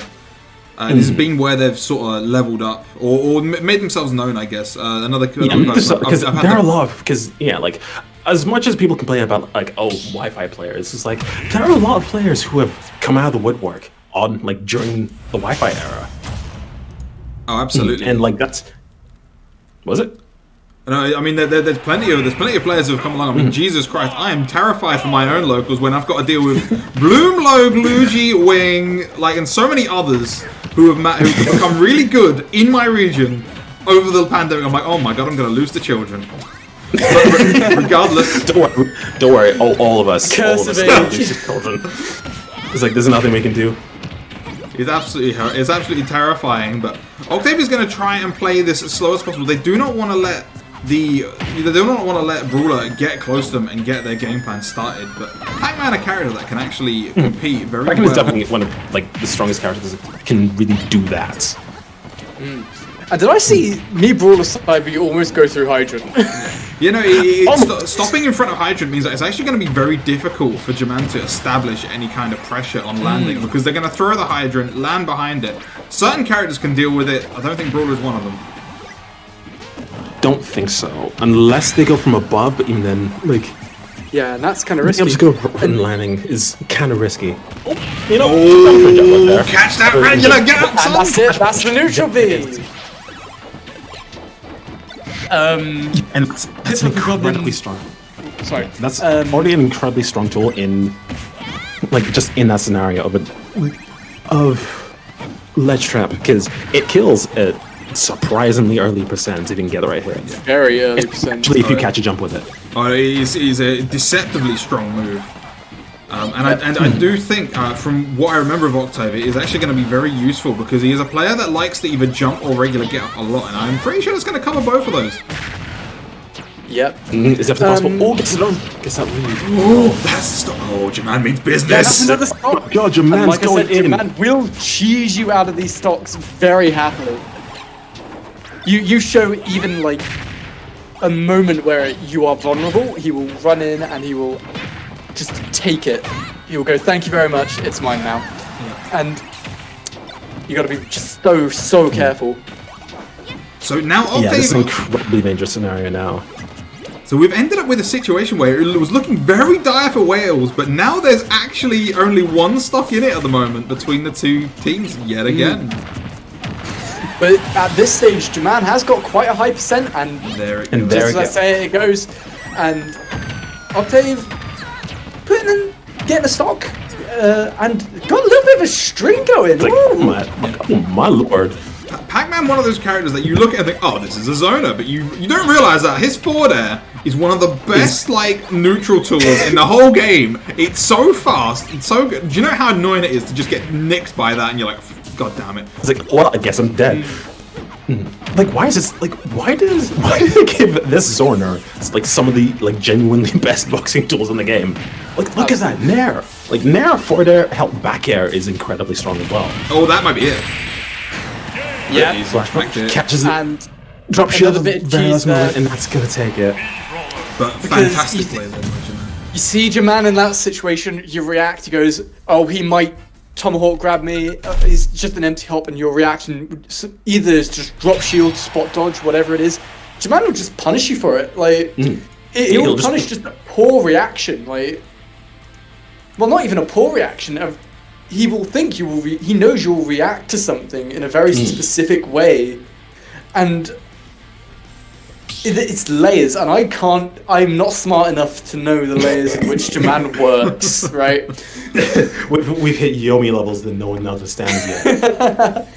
This has been where they've sort of leveled up or made themselves known, I guess. Because there are a lot of like as much as people complain about like Wi-Fi players, it's like there are a lot of players who have come out of the woodwork on like during the Wi-Fi era. Oh, absolutely. And like was it? No, I mean there's plenty of players who have come along. I mean, Jesus Christ, I am terrified for my own locals when I've got to deal with Bloomlow, Luigi, Wing, and so many others who've become really good in my region over the pandemic. I'm like, oh my god, I'm going to lose the children. But regardless, don't worry, all of us, Curse of age. lose the children. It's like there's nothing we can do. It's absolutely terrifying. But Octave is going to try and play this as slow as possible. They do not want to let Brawler get close to them and get their game plan started. But Pac-Man, a character that can actually compete very well. Pac-Man is definitely one of the strongest characters that can really do that. And did I see me Brawler Cyber almost go through Hydrant? You know, stopping in front of Hydrant means that it's actually going to be very difficult for Jaman to establish any kind of pressure on landing because they're going to throw the Hydrant, land behind it. Certain characters can deal with it. I don't think Brawler is one of them. Don't think so, unless they go from above. But even then, yeah, and that's kind of risky. Just go and landing is kind of risky. Catch that regular gap, son! And that's it. That's the neutral B. And that's an incredibly strong. Sorry, That's already an incredibly strong tool in, just in that scenario of ledge trap because it kills at surprisingly early percent if you can get the right hit. very early percent. Especially if you catch a jump with it. Oh, he's a deceptively strong move. I do think, from what I remember of Octave, it is actually going to be very useful because he is a player that likes to either jump or regular get up a lot, and I'm pretty sure it's going to cover both of those. Yep. Is that possible? Oh, gets it on. Gets that lead. Oh, that's Jaman means business. Yeah, that's another stock. Oh God, Jaman's Like I going said, in. Jaman will cheese you out of these stocks very happily. You show even a moment where you are vulnerable, he will run in and he will just take it. He will go, "Thank you very much, it's mine now." Yeah. And you got to be just so careful. So now Octave. Yeah, this is an incredibly dangerous scenario now. So we've ended up with a situation where it was looking very dire for Wales, but now there's actually only one stock in it at the moment between the two teams yet again. But at this stage, Jaman has got quite a high percent, and There it And goes. there just as I say it goes. And Octave getting a stock, and got a little bit of a string going. Like, Ooh. oh my lord. Pac-Man, one of those characters that you look at and think, oh, this is a zoner, but you don't realize that his forward air is one of the best like neutral tools in the whole game. It's so fast, it's so good. Do you know how annoying it is to just get nicked by that and you're like, god damn it. It's like, well, I guess I'm dead. Like, why is this? Like, why do they give this Zorner like some of the like genuinely best boxing tools in the game? Like, look at that Nair. Like Nair forward air, help back air is incredibly strong as well. Oh, that might be it. Yeah. He's back to it. Catches it, And drop shield, another bit of very cheese last moment, there. and that's gonna take it. But Because fantastic he's- play then, imagine that. you see Jaman in that situation, you react, he goes, oh, he might Tomahawk grab me, he's just an empty hop, and your reaction either is just drop shield, spot dodge, whatever it is. Jaman will just punish you for it. Like, he He'll will just- punish just a poor reaction. Like, well, not even a poor reaction. He will think you will. He knows you will react to something in a very specific way, and it's layers. And I'm not smart enough to know the layers in which Jaman works. Right? We've hit Yomi levels that no one understands yet.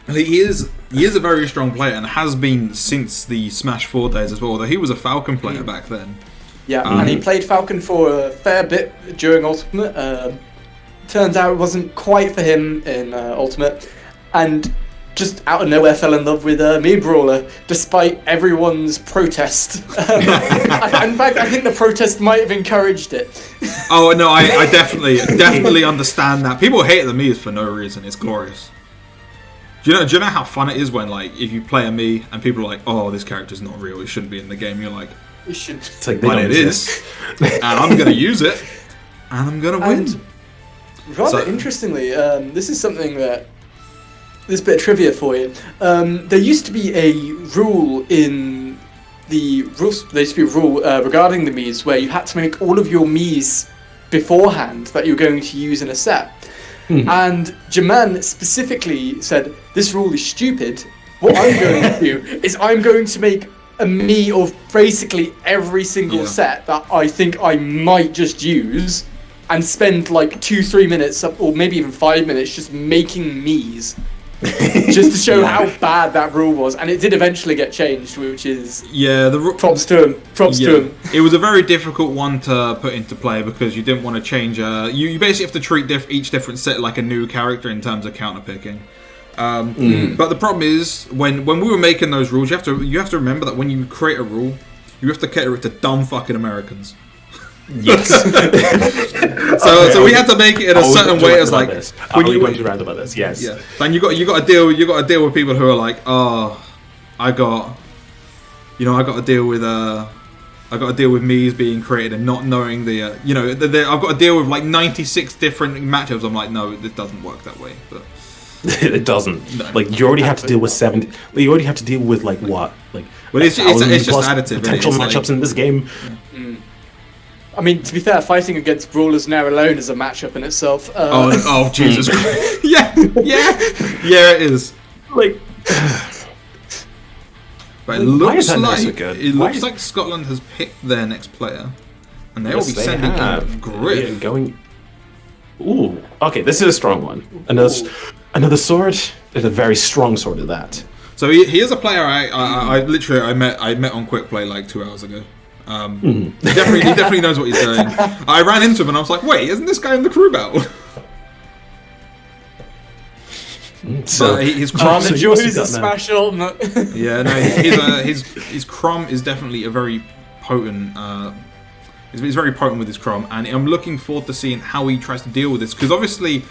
He is a very strong player and has been since the Smash 4 days as well, although he was a Falcon player back then. Yeah, and he played Falcon for a fair bit during Ultimate. Turns out it wasn't quite for him in Ultimate, and just out of nowhere fell in love with Mii Brawler, despite everyone's protest. In fact, I think the protest might have encouraged it. Oh no, I definitely understand that. People hate the Mii's for no reason. It's glorious. Do you know how fun it is when like if you play a Mii and people are like, oh, this character's not real, it shouldn't be in the game. You're like, We should. It's like they but don't it exist. is, and I'm gonna use it, and I'm gonna win. And rather So- interestingly, this is something that. This bit of trivia for you. There used to be a rule in the rules. There used to be a rule regarding the Miis where you had to make all of your Miis beforehand that you're going to use in a set. And Jaman specifically said, "This rule is stupid. What I'm going to do is I'm going to make a Mii of basically every single Yeah. set that I think I might just use." And spend like 2-3 minutes, or maybe even 5 minutes, just making Miis, just to show how bad that rule was. And it did eventually get changed, which is Yeah, props to him. Props to him. It was a very difficult one to put into play because you didn't want to change. You basically have to treat each different set like a new character in terms of counter picking. But the problem is when we were making those rules, you have to remember that when you create a rule, you have to cater it to dumb fucking Americans. Yes. So we had to make it in a certain way as like when you going to rant about this, yes. Yeah, and you got to deal with people who are like, oh, I got to deal with Mii's being created and not knowing the I've got to deal with like 96 different matchups. I'm like, no, it doesn't work that way. But It doesn't. No. Like you already have to deal with 70. You already have to deal with like what? Like Well, it's 1,000 just plus additive, potential it's like- matchups in this game. I mean, to be fair, fighting against Brawlers now alone is a matchup in itself. oh Jesus Christ! yeah, it is. Like But it Why is looks that like so good? it Why looks is- like Scotland has picked their next player, and they will yes, be they sending have. in Griff. Yeah, going. Ooh. Okay, this is a strong one. Another sword. There's a very strong sword of that. So he is a player I literally met on Quick Play like 2 hours ago. He definitely knows what he's doing. I ran into him and I was like, wait, isn't this guy in the crew battle? So But his so Crom, you the joys got of that. Smash Ultimate. yeah, no, his Crom is definitely a very potent. He's very potent with his Crom, and I'm looking forward to seeing how he tries to deal with this because obviously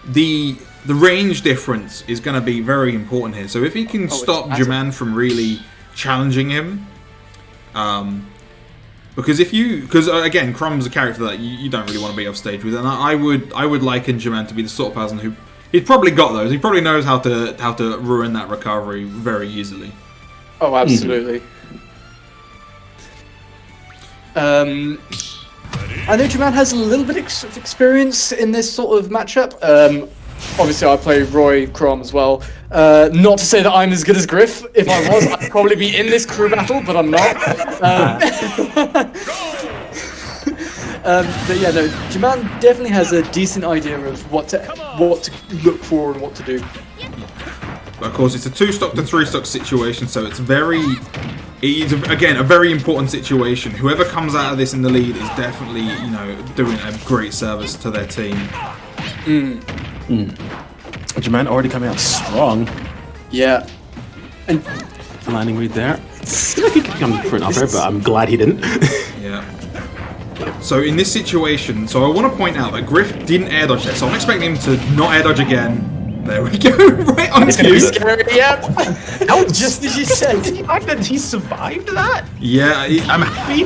the range difference is going to be very important here. So if he can stop massive. Jaman from really challenging him, because again, Crom's a character that you don't really want to be off stage with, and I would liken Jaman to be the sort of person who he's probably got those. He probably knows how to ruin that recovery very easily. Oh, absolutely. I know Jaman has a little bit of experience in this sort of matchup. obviously I play Roy Crom as well. Not to say that I'm as good as Griff. If I was, I'd probably be in this crew battle, but I'm not. But yeah, no, Jaman definitely has a decent idea of what to look for and what to do. Of course, it's a 2-stock to 3-stock situation, so it's again a very important situation. Whoever comes out of this in the lead is definitely, you know, doing a great service to their team. Jaman already coming out strong. Yeah, and Landing read there. I feel like he could come for an upper, but I'm glad he didn't. Yeah. So in this situation, so I want to point out that Griff didn't air dodge there, so I'm expecting him to not air dodge again. There we go, right on cue. Yep. Just as you said. The fact that he survived that? Yeah, I'm happy,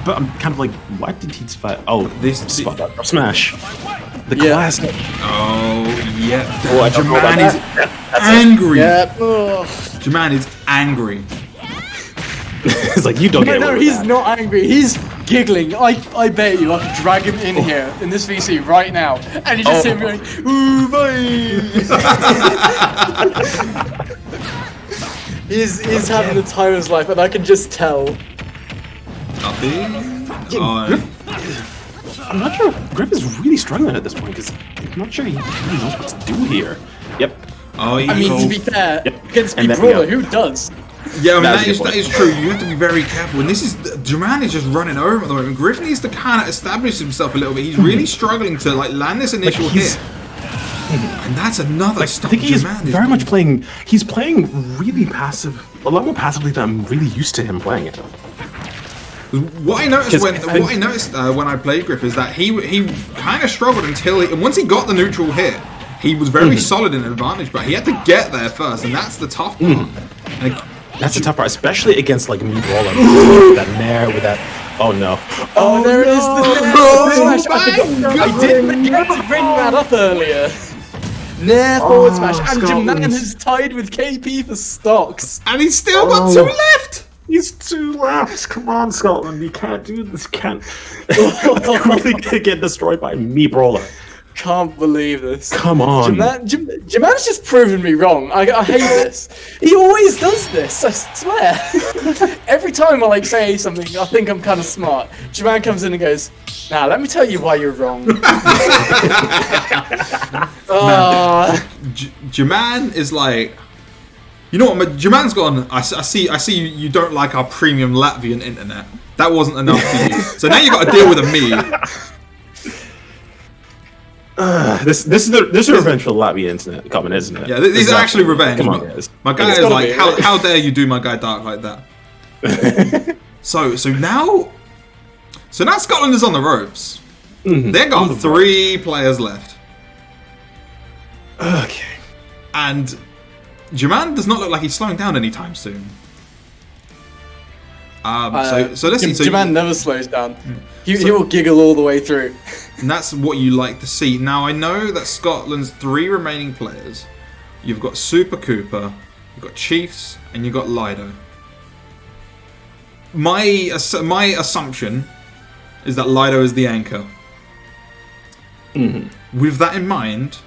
but I'm kind of like, why did he survive? Oh, this spot up smash. The Yeah. classic. Oh yeah, Oh, I don't know about Jaman is that. angry. Yep. Ugh. Jaman is angry. It's like, you don't get away No, with he's that. not angry. He's giggling. I bet you I could drag him in here in this VC right now, and he just hit me going, "Ooh, boy." He's having the time of his life, and I can just tell. Nothing. Oh, I'm not sure if Griff is really struggling at this point, because I'm not sure he really knows what to do here. Yep. oh, I mean, to be fair, against And me there we Brawler, go. who does? yeah, I mean That's a good that point. is true. You have to be very careful. And this is Jaman is just running over him at the moment. Griff needs to kind of establish himself a little bit. He's really struggling to like land this initial he's- hit. And that's another I stop. think he's Jaman very much playing. He's playing really passive, a lot more passively than I'm really used to him playing it. What I noticed Because when I played Griff is that he kind of struggled until once he got the neutral hit, he was very solid in advantage, but he had to get there first, and that's the tough part. And That's the tough part, especially against like me Brawler. That nair with that. Oh no. Oh, there it is. The Oh smash. I my did forget to bring that up earlier. Nair forward smash, and Jaman is tied with KP for stocks. and he's still got 2 left. He's 2 laps. Come on, Scotland. You can't do this. Can't. You're really gonna get destroyed by me Brawler. Can't believe this. Come on. Jaman's just proven me wrong. I hate this. He always does this, I swear. Every time I like say something, I think I'm kind of smart. Jaman comes in and goes, "Now, let me tell you why you're wrong." Jaman is like, you know what? Jaman's gone. I see you don't like our premium Latvian internet. That wasn't enough for you. So now you got to deal with a me. This is a revenge for the Latvia internet comment, isn't it? Yeah, these are actually revenge. Come on, guys. My guy It's is gotta like, be. how dare you do my guy dark like that? So now Scotland is on the ropes. They've got 3 players left, Okay. and Jaman does not look like he's slowing down anytime soon. So let's see. So Jaman never slows down. He will giggle all the way through. and that's what you like to see. Now I know that Scotland's 3 remaining players. You've got Super Cooper, you've got Chiefs, and you've got Lido. My assumption is that Lido is the anchor. With that in mind,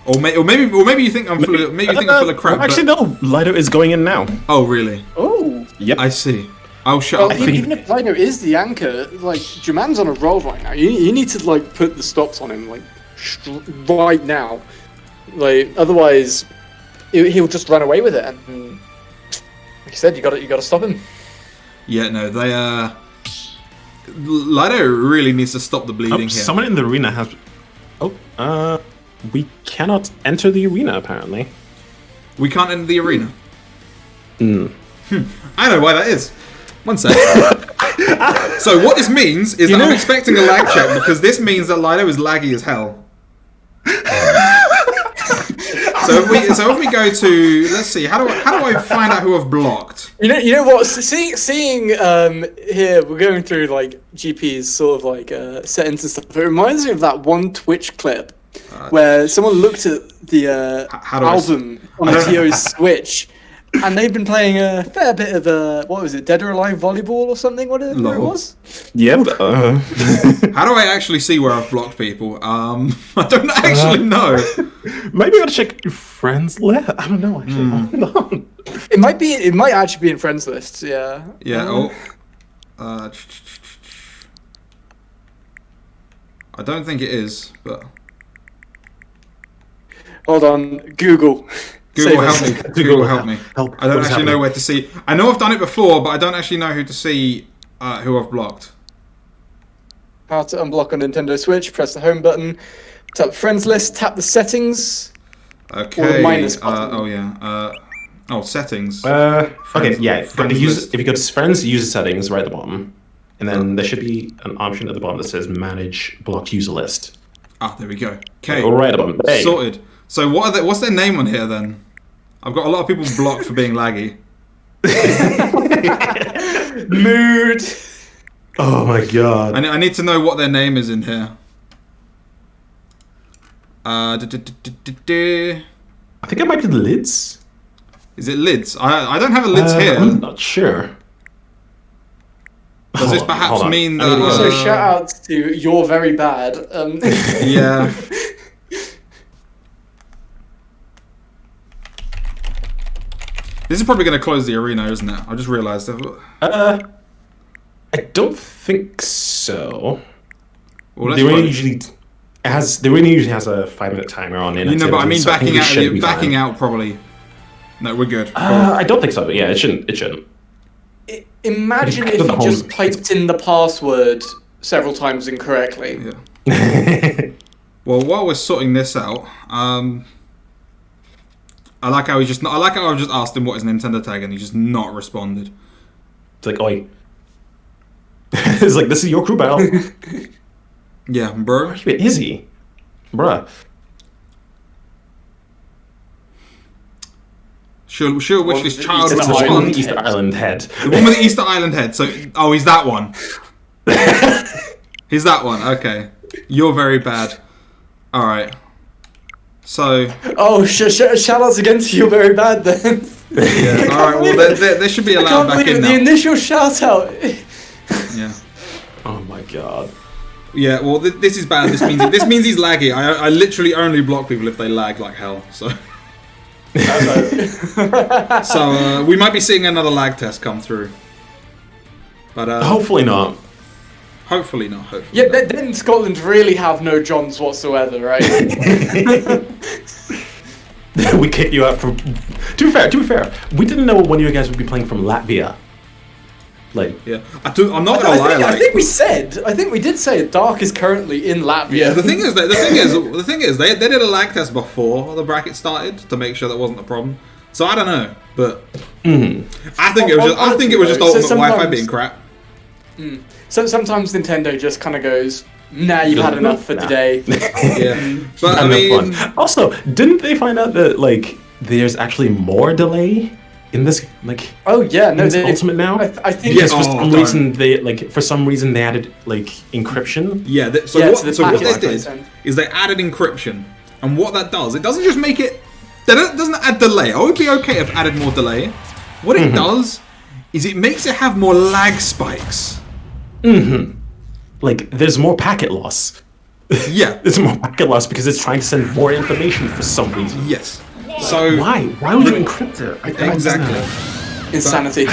or maybe you think I'm full of crap. Actually, no. Lido is going in now. Oh really? Oh. Yep. I see. I'll shut Well, up. even if Lido is the anchor, like Jaman's on a roll right now. You need to like put the stops on him like right now. Like otherwise, he'll just run away with it. And like you said, you got to stop him. Yeah, no, they Lido really needs to stop the bleeding here. Someone in the arena has. We cannot enter the arena apparently. We can't enter the arena. I know why that is. One sec. So what this means is that I'm expecting a lag check because this means that Lido is laggy as hell. So if we go to, let's see, how do I find out who I've blocked? You know what? Seeing here, we're going through like GP's sort of like settings and stuff. It reminds me of that one Twitch clip where someone looked at the How do I album on Tio's Switch, And they've been playing a fair bit of what was it, Dead or Alive volleyball or something, whatever it Lol. was. Yep. How do I actually see where I've blocked people? I don't actually know. Maybe I gotta check your friends list. I don't know actually. Hold on. It might actually be in friends lists, yeah. Yeah. I don't think it is, but Hold on, Google. Google Save help us. me. Google help me. Help. I don't What is actually know happening? where to see. I know I've done it before, but I don't actually know who to see who I've blocked. How to unblock on Nintendo Switch, press the home button, tap the friends list, tap the settings. Okay. minus button. Oh yeah. Settings. Okay, yeah. Friends If list. you go to friends, user settings right at the bottom, and then there should be an option at the bottom that says manage blocked user list. There we go. Okay. Go right at the bottom. There you go. Sorted. So what's their name on here then? I've got a lot of people blocked for being laggy. Mood. Oh my god. I need to know what their name is in here. I think it might be the lids. Is it lids? I don't have a lids I'm here. not sure. Does this Hold on, perhaps hold on. mean I mean, that? Also, shout outs to You're Very Bad. Yeah. This is probably going to close the arena, isn't it? I just realised. I don't think so. Well, let's The arena vote. usually has a 5-minute timer on it. You know, but I mean, so think backing it out. should be Backing fine. out probably. No, we're good. I don't think so. Yeah, it shouldn't. It shouldn't. Imagine Click if on you the just home. typed in the password several times incorrectly. Yeah. Well, while we're sorting this out, I like how I just asked him what his Nintendo tag and he just not responded. It's like, oi. It's like, this is your crew battle. Yeah, bro. Where is he? Bruh. She'll wish this the child Easter would It's the one Island with the Easter head. Island head. The one with the Easter Island head. So, he's that one. He's that one. Okay. You're very bad. All right. So, Oh, shout outs again to You're Very Bad then. yeah. All right. Well, they should be I allowed can't back believe in it, now. the initial shout out. Yeah. Oh my god. Yeah. Well, this is bad. This means he's laggy. I literally only block people if they lag like hell. So. So we might be seeing another lag test come through. But Hopefully not. hopefully not. Hopefully. Yeah, not. then Scotland really have no Johns whatsoever, right? We kicked you out from. To be fair, we didn't know when you guys would be playing from Latvia. Like, Yeah. I'm not gonna lie. I think we did say Dark is currently in Latvia. Yeah, the thing is, they did a lag test before the bracket started to make sure that wasn't a problem. So I don't know, but I think it was just So ultimate Wi-Fi sometimes- being crap. So sometimes Nintendo just kind of goes, "Nah, you've had enough for Nah. today." Yeah, but I kind of mean, fun. Also, didn't they find out that like there's actually more delay in this like Oh yeah, no, in Ultimate now? I think Because Yeah. for Oh, some don't. reason they added like encryption. yeah. So Yeah, what to the what packet they I did sent. is they added encryption, and what that does, it doesn't just make it. Doesn't add delay. I would be okay if it added more delay. What it does is it makes it have more lag spikes. Like there's more packet loss. Yeah. There's more packet loss because it's trying to send more information for some reason. Yes. So Why? Why would you encrypt it? I don't exactly. understand. insanity.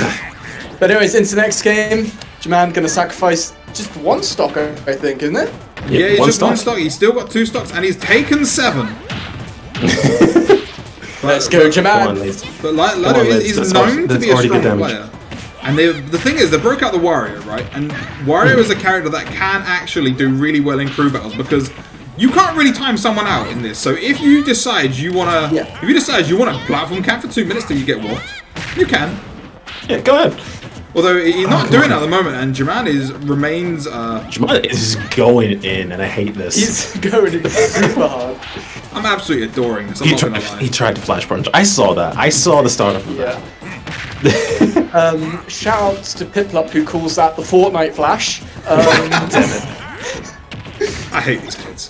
But anyways, into the next game, Jaman gonna sacrifice just one stock, I think, isn't it? Yeah, he's one just one stock. stock. He's still got 2 stocks, and he's taken 7. Let's go, Come on, Jaman. Liz. But on, Lado Liz, is that's known to that's be a already good strong damage. player. And the thing is, they broke out the Wario, right? And Wario is a character that can actually do really well in crew battles because you can't really time someone out in this. So if you decide you wanna, platform camp for 2 minutes till you get whopped, you can. Yeah, go ahead. Although he's not come doing it on. at the moment, and Jaman remains. Jamal is going in, and I hate this. He's going in super hard. I'm absolutely adoring this. I'm He not tried, gonna lie. he tried to flash punch. I saw that. I saw the startup of that. Yeah. Shout outs to Piplup who calls that the Fortnite Flash. I hate these kids.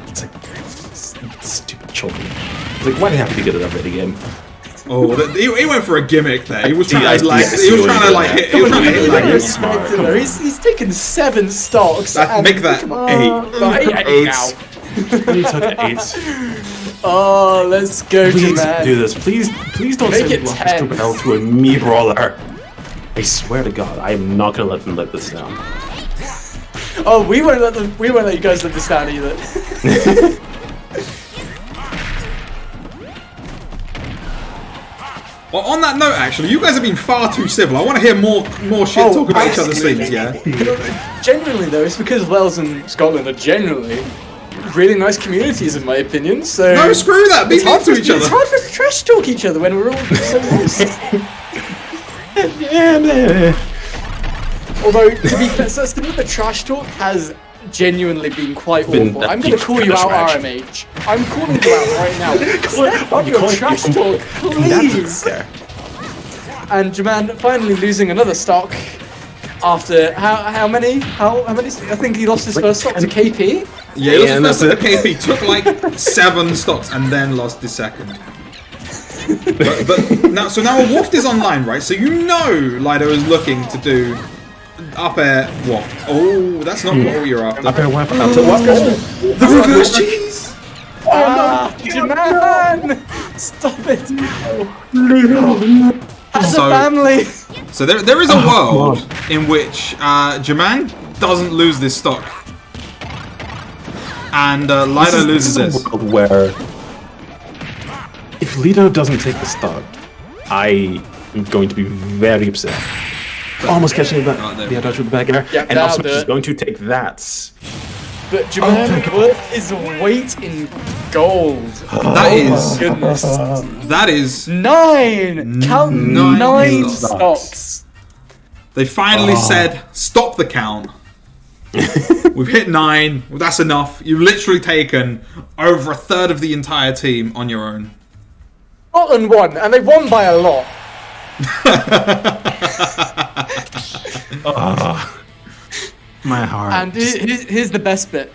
It's like stupid children. Like, why do you have to be good at that video game? Oh, he went for a gimmick there. He was trying I to like, see he was what trying you to did like there. hit. He was trying to hit like You're him. smart. You know, he's taken 7 stocks. and- Make that 8. Like, 8 now. You took 8. Oh, let's go, Please man. do this. Please don't Make send it Loftus 10. Cabell to a me brawler. I swear to God, I am not gonna let them let this down. Oh, we won't let you guys let this down either. Well, on that note, actually, you guys have been far too civil. I want to hear more shit Oh, talk about each other's absolutely. scenes. Yeah. Genuinely though, it's because Wales and Scotland are generally really nice communities, in my opinion. So No, screw that. Be it's mean hard, to for, each it's other. hard for us to trash talk each other when we're all so nice. Although, to be fair, so the trash talk has genuinely been quite awful. I'm going to call you out, trash. RMH. I'm calling you out right now. Step up you your calling- trash you- talk, please. There. And Jaman finally losing another stock after how many? How many? I think he lost his first stock to KP. Yeah, he lost and his that's first at KP, took like 7 stocks and then lost his second. but now, so now a waft is online, right? So you know Lido is looking to do up air waft. Oh, that's not what you're after. Up air waft. Up to waft. The reverse cheese. Ah, Jaman! Stop it! As So- a family. So there is a world in which Jaman doesn't lose this stock, and Lido loses This is this. a world where if Lido doesn't take the stock, I am going to be very upset. Almost catching the dodge with the back air, Yeah, and also that'll do she's it. going to take that. But Jaman worth his weight in gold. That is Goodness. that is. 9! Count 9 9 stocks. stocks. They finally said stop the count. We've hit 9. That's enough. You've literally taken over a third of the entire team on your own. Scotland won, and they won by a lot. My heart. And here's the best bit.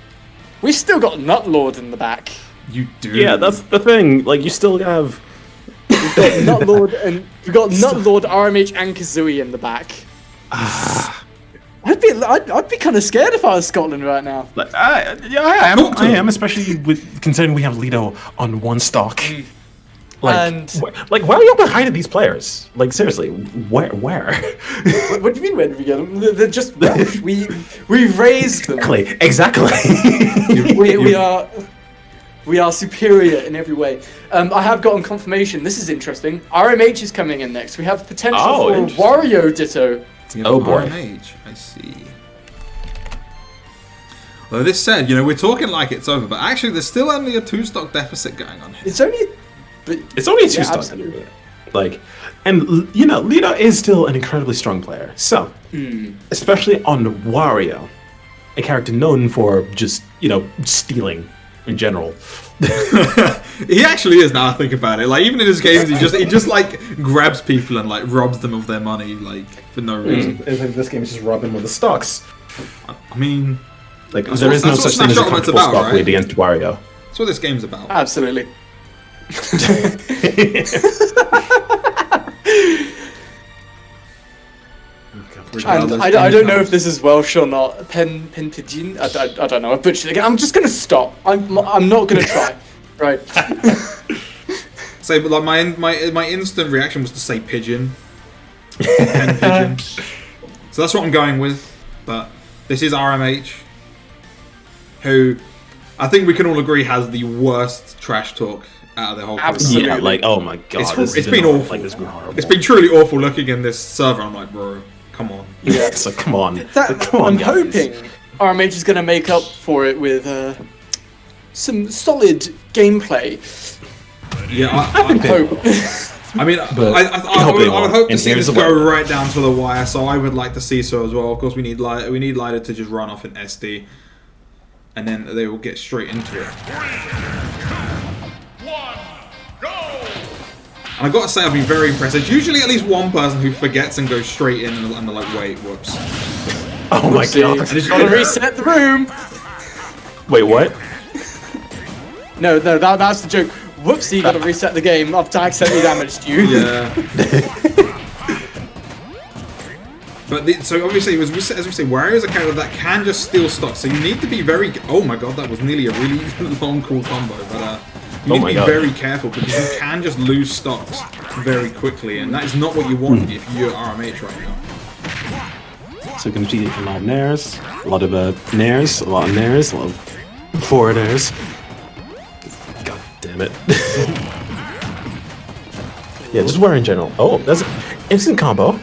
We've still got Nutlord in the back. You do. yeah, that's the thing. Like, you still have. Nutlord and we've got Nutlord, RMH, and Kazooie in the back. I'd be kind of scared if I was Scotland right now. Like, yeah, I am, especially with considering we have Lido on 1 stock. Like, And- like, why are you behind these players? Like, seriously, where? What do you mean? Where did we get them? They're just Welsh. We raised them. Exactly. We are superior in every way. I have gotten confirmation. This is interesting. RMH is coming in next. We have potential Oh, for interesting. Wario Ditto. Oh, boy. RMH, I see. Though this said, you know, we're talking like it's over, but actually there's still only a 2-stock deficit going on here. It's only. But It's only 2 Yeah, stocks. absolutely. Like, and you know, Lido is still an incredibly strong player. So, especially on Wario, a character known for just stealing in general. He actually is, now I think about it. Like, even in his games, he just like grabs people and like robs them of their money, like, for no reason. This game is just robbing with the stocks. I mean, Like, That's there what- is no that's what such thing as a Smash Ultimate's comfortable about, stock right? lead against Wario. that's what this game's about. absolutely. And I don't know if this is Welsh or not. Pen pigeon. I don't know. I butchered it again. I'm just gonna stop. I'm not gonna try. Right. Say, but like my instant reaction was to say pigeon. Pen pigeon. So that's what I'm going with. But this is RMH, who I think we can all agree has the worst trash talk out of the whole program. Absolutely. Yeah, like, oh my god, It's been awful. Like, this has been horrible. It's been truly awful looking in this server. I'm like, bro, come on. Yeah. So come on, That, come on, I'm guys. hoping RMH is going to make up for it with some solid gameplay. Yeah, I Hope. I mean, But I hope they would won't. hope to And see here's this the go way. right down to the wire. So I would like to see so as well. Of course, we need Lido to just run off an SD, and then they will get straight into it. And I gotta say, I've been very impressed. There's usually at least one person who forgets and goes straight in, and they're like, "Wait, whoops." Oh my See, god. gotta reset the room. Wait, what? No, that's the joke. Whoopsie, you gotta reset the game. I've accidentally damaged you. Yeah. But so obviously, as we say, Wario's a character that can just steal stocks. So you need to be very. Oh my god, that was nearly a really long, cool combo. But you need to be very careful because you can just lose stocks very quickly, and that is not what you want if you're RMH right now. So you're going to see a lot of nairs, a lot of nairs, a lot of nairs, a lot of forward airs. God damn it. Yeah, just Wario in general. Oh, that's an instant combo.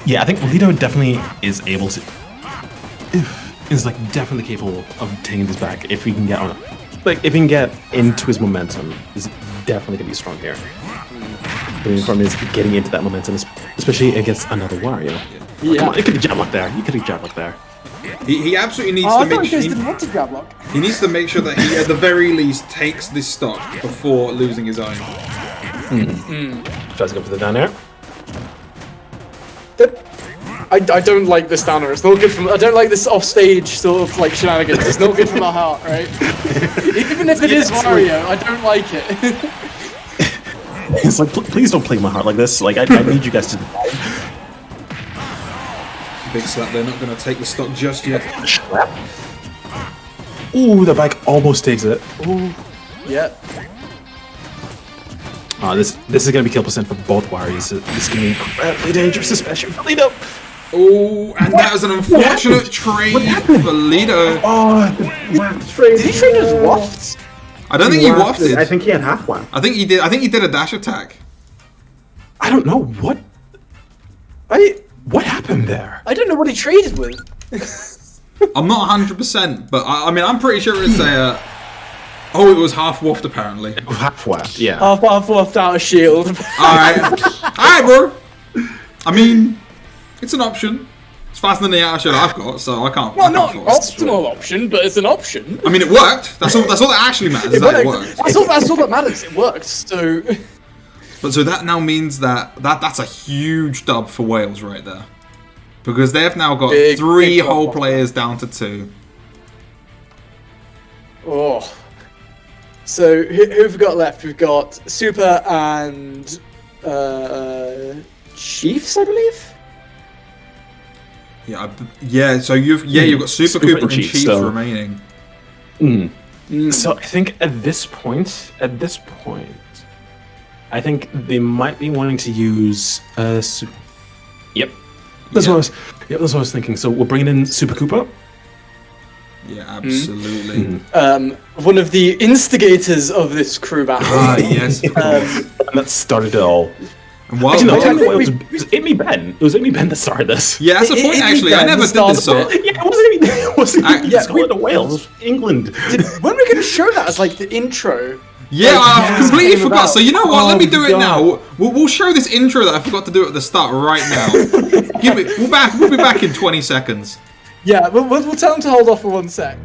Yeah, I think Lido definitely is able to... is like definitely capable of taking this back if he can get on... Like, if he can get into his momentum, is definitely going to be strong here. The main problem is getting into that momentum, especially against another Wario. Yeah. Come on, you could have jab lock there. You could have jab lock there. He absolutely needs Oh, to I thought make you sure guys didn't want to grab lock. he needs to make sure that he, at the very least, takes this stock before losing his own. Tries to go for the down air. I don't like this down air. It's not good for. I don't like this offstage sort of like shenanigans. It's not good for my heart, right? Even if it is Wario, I don't like it. It's like, please don't play my heart like this. Like, I need you guys to die. Big slap, they're not going to take the stock just yet. Slap. Ooh, the bike almost takes it. Ooh. Yeah. This is gonna be kill percent for both Warriors. This is gonna be incredibly dangerous, especially for Lido. Oh, and that was an unfortunate trade for Lido. Oh, waft trade. Did he trade his wafts? I don't think he wafted. I think he had half waft. I think he did. I think he did a dash attack. I don't know what happened there. I don't know what he traded with. I'm not 100%, but I mean, I'm pretty sure it's a. Oh, it was half waft apparently. Half waft, yeah. Half waft out a shield. Alright, bro. I mean, it's an option. It's faster than the outer shell I've got, so I can't. Well, I not can't an force it. optimal option, but it's an option. I mean, it worked. That's all that actually matters. Is that it worked. That's all that matters. It worked. So. But so that now means that's a huge dub for Wales right there, because they've now got three big whole dub. players down to 2. Oh. So who have we got left? We've got Super and Chiefs, I believe. Yeah. So you've got Super Super Cooper and and Chiefs, Chiefs so- remaining. So I think at this point, I think they might be wanting to use Yep. That's what I was thinking. So we're bringing in Super Koopa. Yeah, absolutely. One of the instigators of this crew battle. Yes. Of course. And that started it all. And while, Actually, no, I think technically, it was Amy Ben. It was Amy Ben that started this. yeah, that's the point. Actually, I never did this. So Yeah, it wasn't Amy Ben. It wasn't Amy yeah, Scotland or Wales. It was England. When we're going to show that as like the intro? yeah, I completely came forgot. about. So you know what? Let me do it God. now. We'll show this intro that I forgot to do at the start right now. We'll be back in 20 seconds. Yeah, we'll tell them to hold off for 1 sec.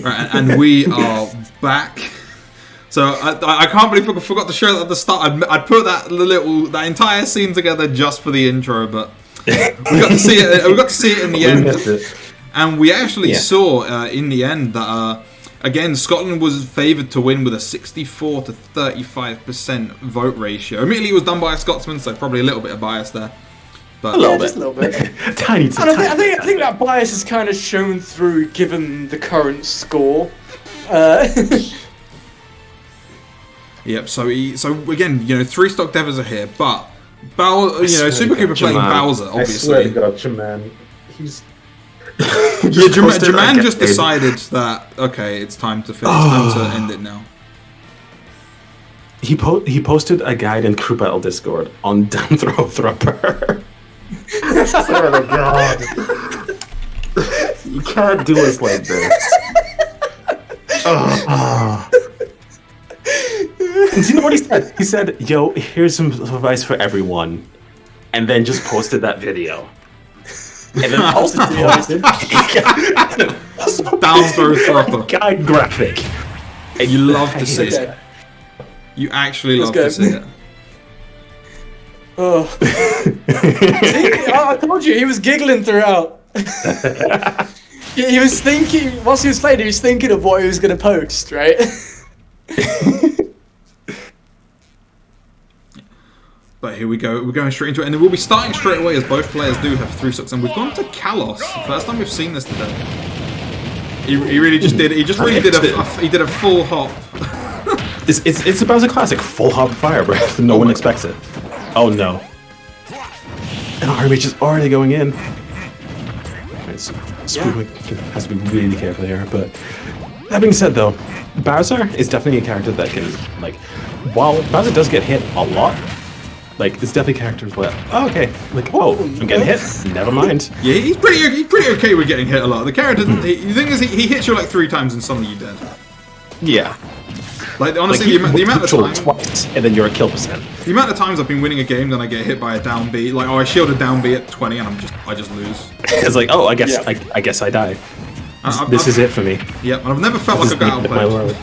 Right, and we are back. So I can't believe I forgot to show that at the start. I'd put that entire scene together just for the intro, but we got to see it. We got to see it in the end, and we actually saw in the end that again Scotland was favoured to win with a 64 to 35% vote ratio. Admittedly, it was done by a Scotsman, so probably a little bit of bias there. But Just a little bit. Tiny. And I think that bias is kind of shown through given the current score. Yep. So again, 3 stock devers are here, but Super Cooper playing Bowser, I swear to obviously. God, Shaman. He's. Yeah, Jaman just decided that okay, it's time to finish. Time to end it now. He posted a guide in Crew Battle Discord on down throw thrower. I swear to God. You can't do us like this. And you know what he said? He said, "Yo, here's some advice for everyone. and then just posted that video. And then posted Down throw proper. guy graphic. And You love to see Okay. it. You actually love Let's to go. see it. Oh. See, I told you he was giggling throughout. He was thinking, whilst he was playing, he was thinking of what he was going to post, right? But here we go. We're going straight into it, and we'll be starting straight away as both players do have 3 stocks. And we've gone to Kalos. The first time we've seen this today. He really just did. He just really did he did a full hop. It's about a classic full hop fire breath. No one expects it. Oh no. And RMH is already going in. It's Spook has to be really careful here, but that being said though, Bowser is definitely a character that can, like, while Bowser does get hit a lot, like, it's definitely characters where, oh, okay, like, oh, I'm getting hit, never mind. Yeah, he's pretty okay with getting hit a lot. The character, the thing is, he hits you like 3 times and suddenly you're dead. Yeah. Like Like, honestly, the amount of time, twice, and then you're a kill percent. the amount of times I've been winning a game, then I get hit by a down B. Like, oh, I shield a down B at 20, and I just lose. It's like, oh, I guess Yeah. I guess I die. This This is it for me. Yep, and I've never felt This like I got is my outplayed. world.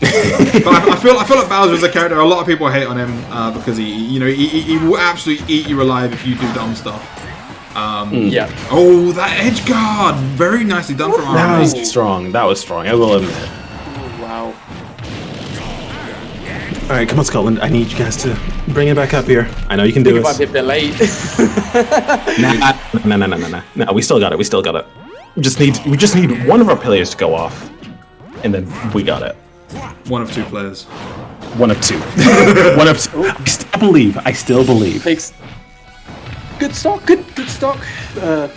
But I feel like Bowser is a character. A lot of people hate on him because he will absolutely eat you alive if you do dumb stuff. Yeah. Oh, that edge guard, very nicely done from That RMH. was strong. That was strong. I will admit. Wow. All right, come on, Scotland. I need you guys to bring it back up here. I know you can do If I'm it. a bit late. No. We still got it. We still got it. We just need one of our players to go off, and then we got it. One of 2 players. One of 2. One of 2. I still believe. Takes good stock. Good stock.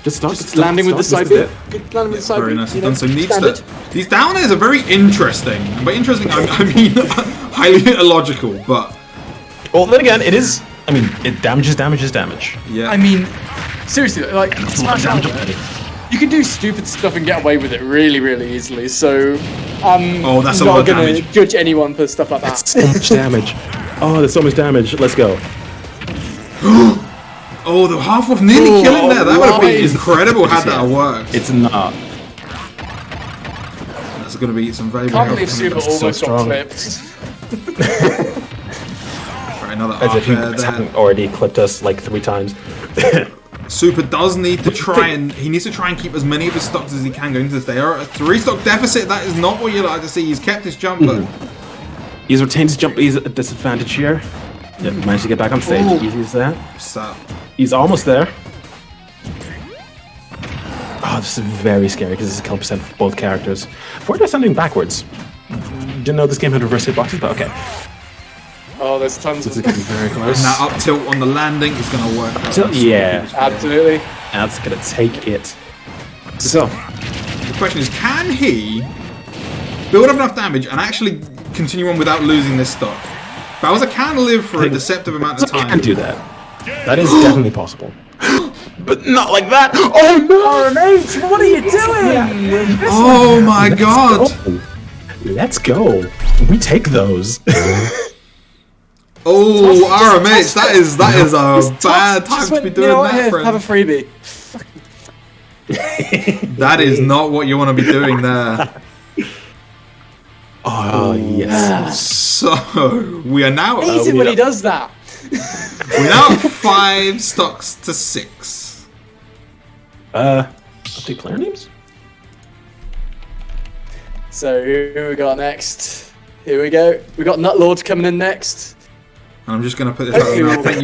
Just stop. Just landing with the side bit. boot. Good landing with the side Very boot. nicely you know, done. So needs standard. to. These down airs are very interesting. And by interesting, I mean highly illogical. But Well, then again, it is. I mean, it damages damage. yeah, I mean, seriously, like Smash Out, you can do stupid stuff and get away with it really, really easily. So I'm Oh, that's a lot not of gonna damage. judge anyone for stuff like that. So much damage. Oh, there's so much damage. Let's go. oh, the half of nearly Ooh, killing there. That would have been nice. incredible had that worked. It's not. That's going to be some very Can't very believe Super so almost got strong. clipped. Right, another As up if you there. haven't already clipped us like 3 times. Super does need to try and he needs to try and keep as many of his stocks as he can going into this. They are at a 3 stock deficit. That is not what you like to see. He's kept his jumper. He's retained his jump. He's at a disadvantage here. Yep, managed to get back on stage. Ooh. Easy as that. So, He's almost there. Oh, this is very scary because this is kill percent for both characters. Fortnite sounding backwards. Didn't know this game had reverse hitboxes, but okay. Oh, there's tons This of is gonna be very close. and that up tilt on the landing is going to work. out. Yeah, Absolutely. that's gonna take it. So, The question is, can he build up enough damage and actually continue on without losing this stock? Bowser can live for a deceptive amount of I time. can do that. That is definitely possible. But not like that. Oh no! RMH, what are you doing? Oh my god! Let's go. We take those. Oh, RMH, that is a bad time Just to be went, doing you know what, that, here, have a friend. freebie. That is not what you want to be doing there. Oh yes. So we are now Easy when he does that. we're now at 5 stocks to 6. Update player names. So who we got next? Here we go. We got Nutlord coming in next. And I'm just going to put this out now. Thank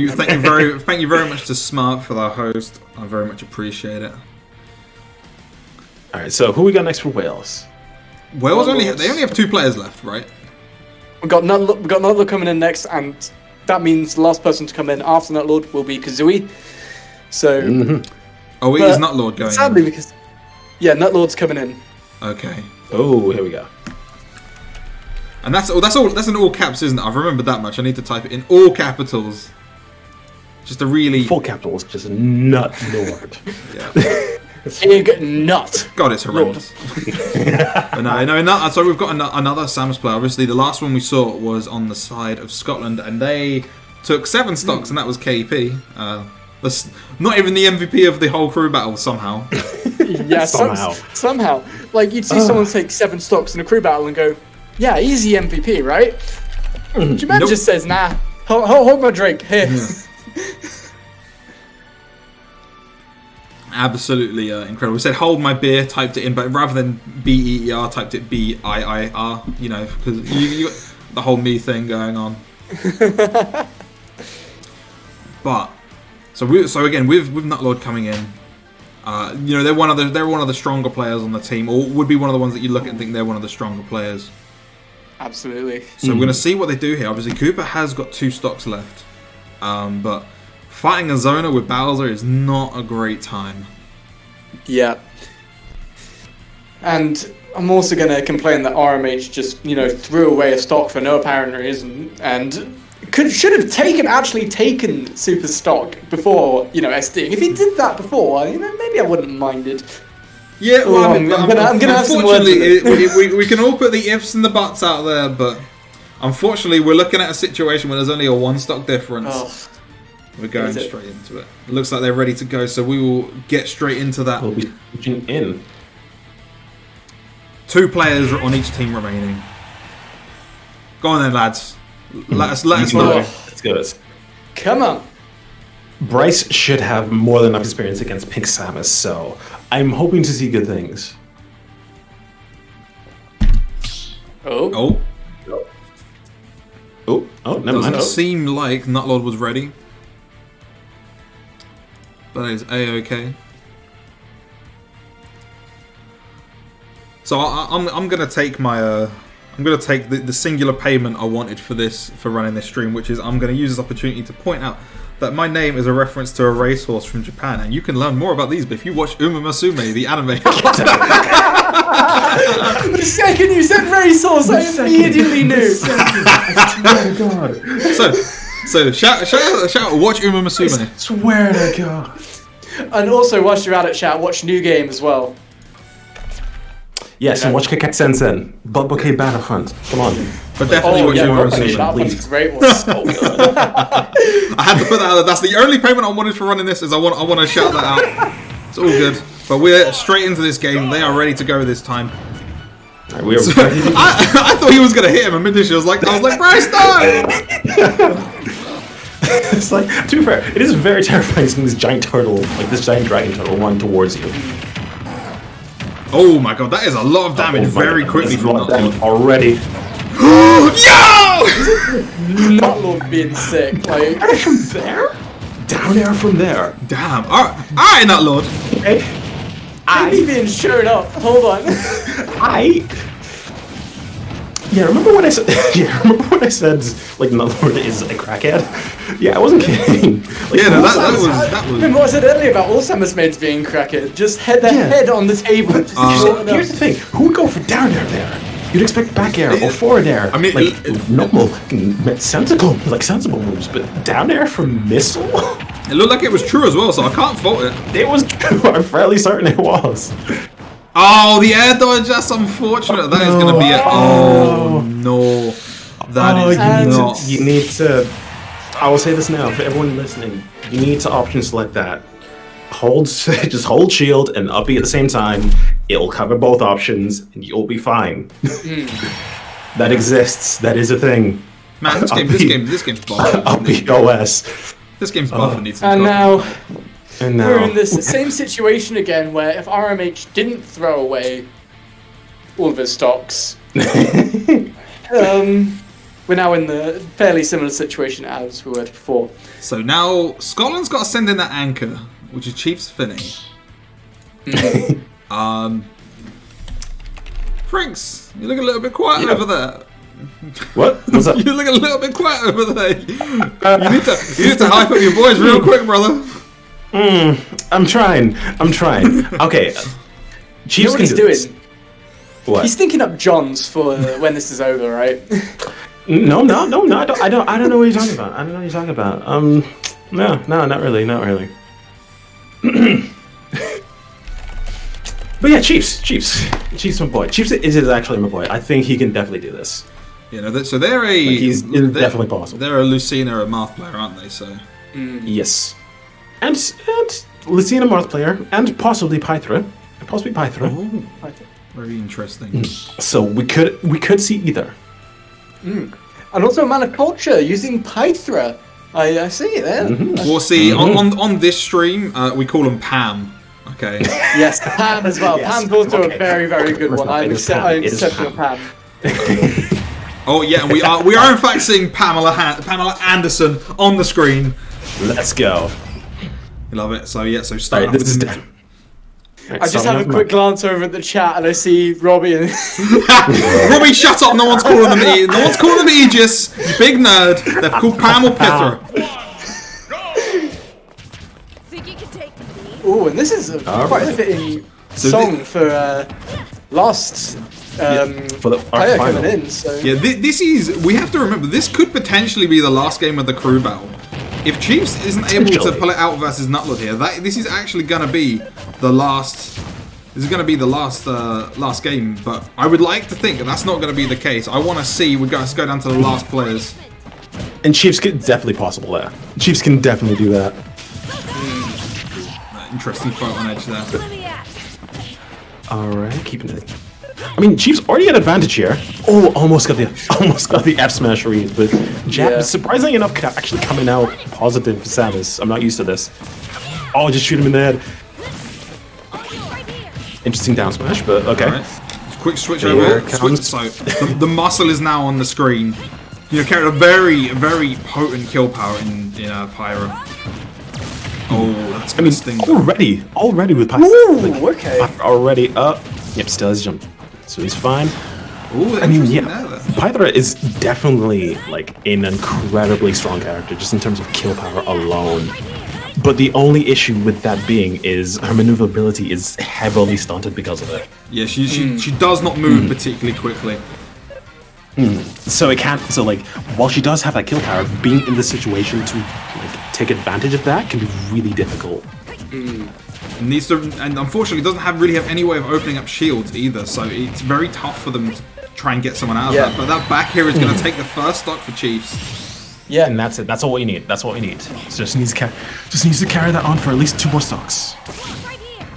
you very much to Smart for the host. I very much appreciate it. All right. So who we got next for Wales? Wales they only have 2 players left, right? We got Nutlord coming in next, and that means the last person to come in after Nutlord will be Kazooie. So Oh, it is not Lord going. sadly, in. because Nutlord's coming in. Okay. Oh, here we go. And that's in all caps, isn't it? I've remembered that much. I need to type it in all capitals. Just a really Full capitals, just nut lord. yeah. Big nut. God, it's horrendous. But no. So we've got another Samus player. Obviously, the last one we saw was on the side of Scotland, and they took 7 stocks, and that was KP. That's not even the MVP of the whole crew battle somehow. Yeah, somehow. Like, you'd see someone take 7 stocks in a crew battle and go, yeah, easy MVP, right? Juman Nope. just says, nah, hold my drink, here. Absolutely incredible. We said hold my beer, typed it in, but rather than BEER, typed it BIIR, you know, because you got the whole me thing going on. But so again with Nutlord coming in, you know, they're one of the stronger players on the team, or would be one of the ones that you look at and think they're one of the stronger players. Absolutely. So we're going to see what they do here. Obviously, Cooper has got 2 stocks left, but fighting a Zona with Bowser is not a great time. Yeah. And I'm also going to complain that RMH just, you know, threw away a stock for no apparent reason, and should have actually taken super stock before, you know, SDing. If he did that before, you know, maybe I wouldn't have minded. Yeah, well, I'm gonna have some words with unfortunately, we can all put the ifs and the buts out there, but unfortunately, we're looking at a situation where there's only a 1 stock difference. Oh, We're going straight into it. It looks like they're ready to go, so we will get straight into that. We'll be switching in. 2 players on each team remaining. Go on then, lads. Let us know. Let's go. come on. Bryce should have more than enough experience against Pink Samus, so I'm hoping to see good things. Oh. Never mind. Doesn't seem like Nutlord was ready. But it's A-OK. So I'm gonna take my I'm gonna take the singular payment I wanted for running this stream, which is I'm gonna use this opportunity to point out that my name is a reference to a racehorse from Japan, and you can learn more about these if you watch Uma Musume, the anime. The second you said racehorse, I immediately knew. I swear to God. So shout out, watch Uma Musume. I swear to God. And also, whilst you're at it, chat, watch New Game as well. Yes, and watch Kakek-Sensen. Bouquet Battlefront. Come on. But definitely watch Uma Battlefront's Musume. a great one. I had to put that out there. That's the only payment I wanted for running this. Is I want to shout that out. It's all good. But we're straight into this game. They are ready to go this time. Right, we are So, I thought he was gonna hit him immediately. I was like, Bryce, no! It's like, to be fair, it is very terrifying seeing this giant turtle, like this giant dragon turtle, run towards you. Oh my god, that is a lot of damage very quickly from Nutlord. Already. Yo! Nutlord being sick. Like, From there? Down air from there. Damn. Alright, Nutlord. Okay. maybe being shown up. Hold on. Remember when I said like Nutlord is a crackhead? Yeah, I wasn't kidding. Like, Yeah, no, that was. Remember what I said earlier about all Samus maids being crackhead? Just head on the table. Just short Here's the thing: who would go for down air there? You'd expect back air or forward air. I mean, like normal, sensible moves, but down air from missile. It looked like it was true as well, so I can't fault it. It was true. I'm fairly certain it was. Oh, the air dodge. That's unfortunate. That is going to be it. Oh no, that is not. You need to. I will say this now for everyone listening: you need to option select that. Just hold shield and up B at the same time. It'll cover both options, and you'll be fine. That exists. That is a thing. Man, this game's buff. Up B OS. This game's buff and needs And now And we're in this same situation again, where if RMH didn't throw away all of his stocks, we're now in the fairly similar situation as we were before. So now Scotland's got to send in that anchor, which is Chief's Finney. Franks, you look a little bit quiet over there. What? What's up? You look a little bit quiet over there. You need to hype up your voice real quick, brother. I'm trying. Okay. Chiefs You know what he's doing? What? He's thinking up Johns for when this is over, right? No, I don't know what you're talking about. No, not really. But yeah, Chiefs, my boy. Chiefs is actually my boy. I think he can definitely do this. You know, so they're a. It's they're- definitely possible. They're a Lucina, a Marth player, aren't they? So. Yes. And Lucina Marth player, and possibly Pythra. Oh, very interesting. So we could see either. And also Man of Culture using Pythra. I see it there. We'll see on this stream. We call them Pam. Okay. Yes, Pam as well. Yes. Pam's also Okay. a very, very good one. I'm It is Pam. It is exceptional Pam. Oh yeah, and we are in fact seeing Pamela Anderson on the screen. Let's go. I love it. So yeah, so start. Alright, this is with- I just have a quick glance over at the chat and I see Robbie and Robbie, shut up! No one's calling them No one's calling them Aegis. You big nerd. They're called Pam or Pythra. Think you can take me? oh, and this is a quite a fitting song for last for the player final. coming in. So Yeah, this is. We have to remember this could potentially be the last game of the crew battle. If Chiefs isn't able to Potentially. pull it out versus Nutlord here, this is actually gonna be the last. This is gonna be the last last game, but I would like to think that that's not gonna be the case. I want to see we guys go down to the last players. And Chiefs could definitely possible there. Chiefs can definitely do that. Interesting fight on edge there. Let me at. Alright, keeping it. I mean, Chiefs already had advantage here. Oh, almost got the F smash read, but Jab, Yeah. surprisingly enough, actually coming out positive for Samus. I'm not used to this. Oh, just shoot him in the head. Right here. Interesting down smash, but okay. Alright. Quick switch Here over. it comes. So the muscle is now on the screen. You know, carried a very, very potent kill power in Pyra. Oh, that's I gonna mean, sting. already with Python. Ooh, okay. Already up. Yep, still has jump. So he's fine. Ooh, I mean, interesting yeah, there. Pythra is definitely like an incredibly strong character just in terms of kill power alone. But the only issue with that being is her maneuverability is heavily stunted because of it. Yeah, she does not move particularly quickly. So it can't. So like, while she does have that kill power, being in the situation to like take advantage of that can be really difficult. Needs to, and unfortunately doesn't really have any way of opening up shields either. So it's very tough for them to try and get someone out of Yeah. that. But that back here is going to take the first stock for Chiefs. Yeah, And that's it. That's all you need. That's what we need. So just needs to carry that on for at least 2 more stocks. Right here.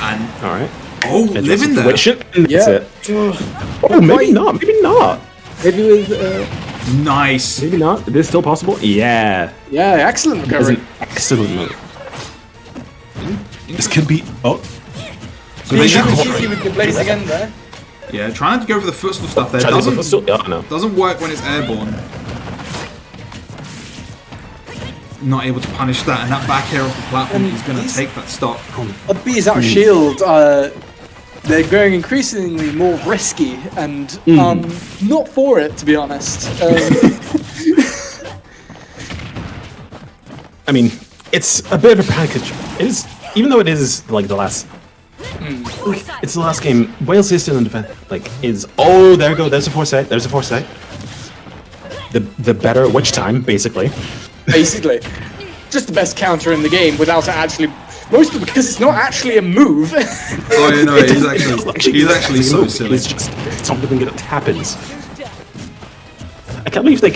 And All right. oh, living there. Situation, and that's yeah. it. Oh, maybe not. Maybe not. Maybe with Nice. Maybe not. It is still possible. Yeah. yeah, excellent That was recovery. an excellent move. This could be. Oh. So Being they super now- cheeky with the blazing end there. yeah, trying to go for the footstool stuff there Charlie's doesn't still. Oh, no. doesn't work when it's airborne. Not able to punish that, and that back air off the platform is going to take that stock. A bees out shield. They're going increasingly more risky, and not for it, to be honest. I mean, it's a bit of a package. It is, even though it is like the last. It's the last game. Wales is still in defense. Like, is. Oh, there you go. There's a foresight. There's a foresight. The better witch time, basically. Basically, just the best counter in the game without it actually. Mostly because it's not actually a move. Oh, yeah, no, he's actually so silly. It's just something that happens. I can't believe they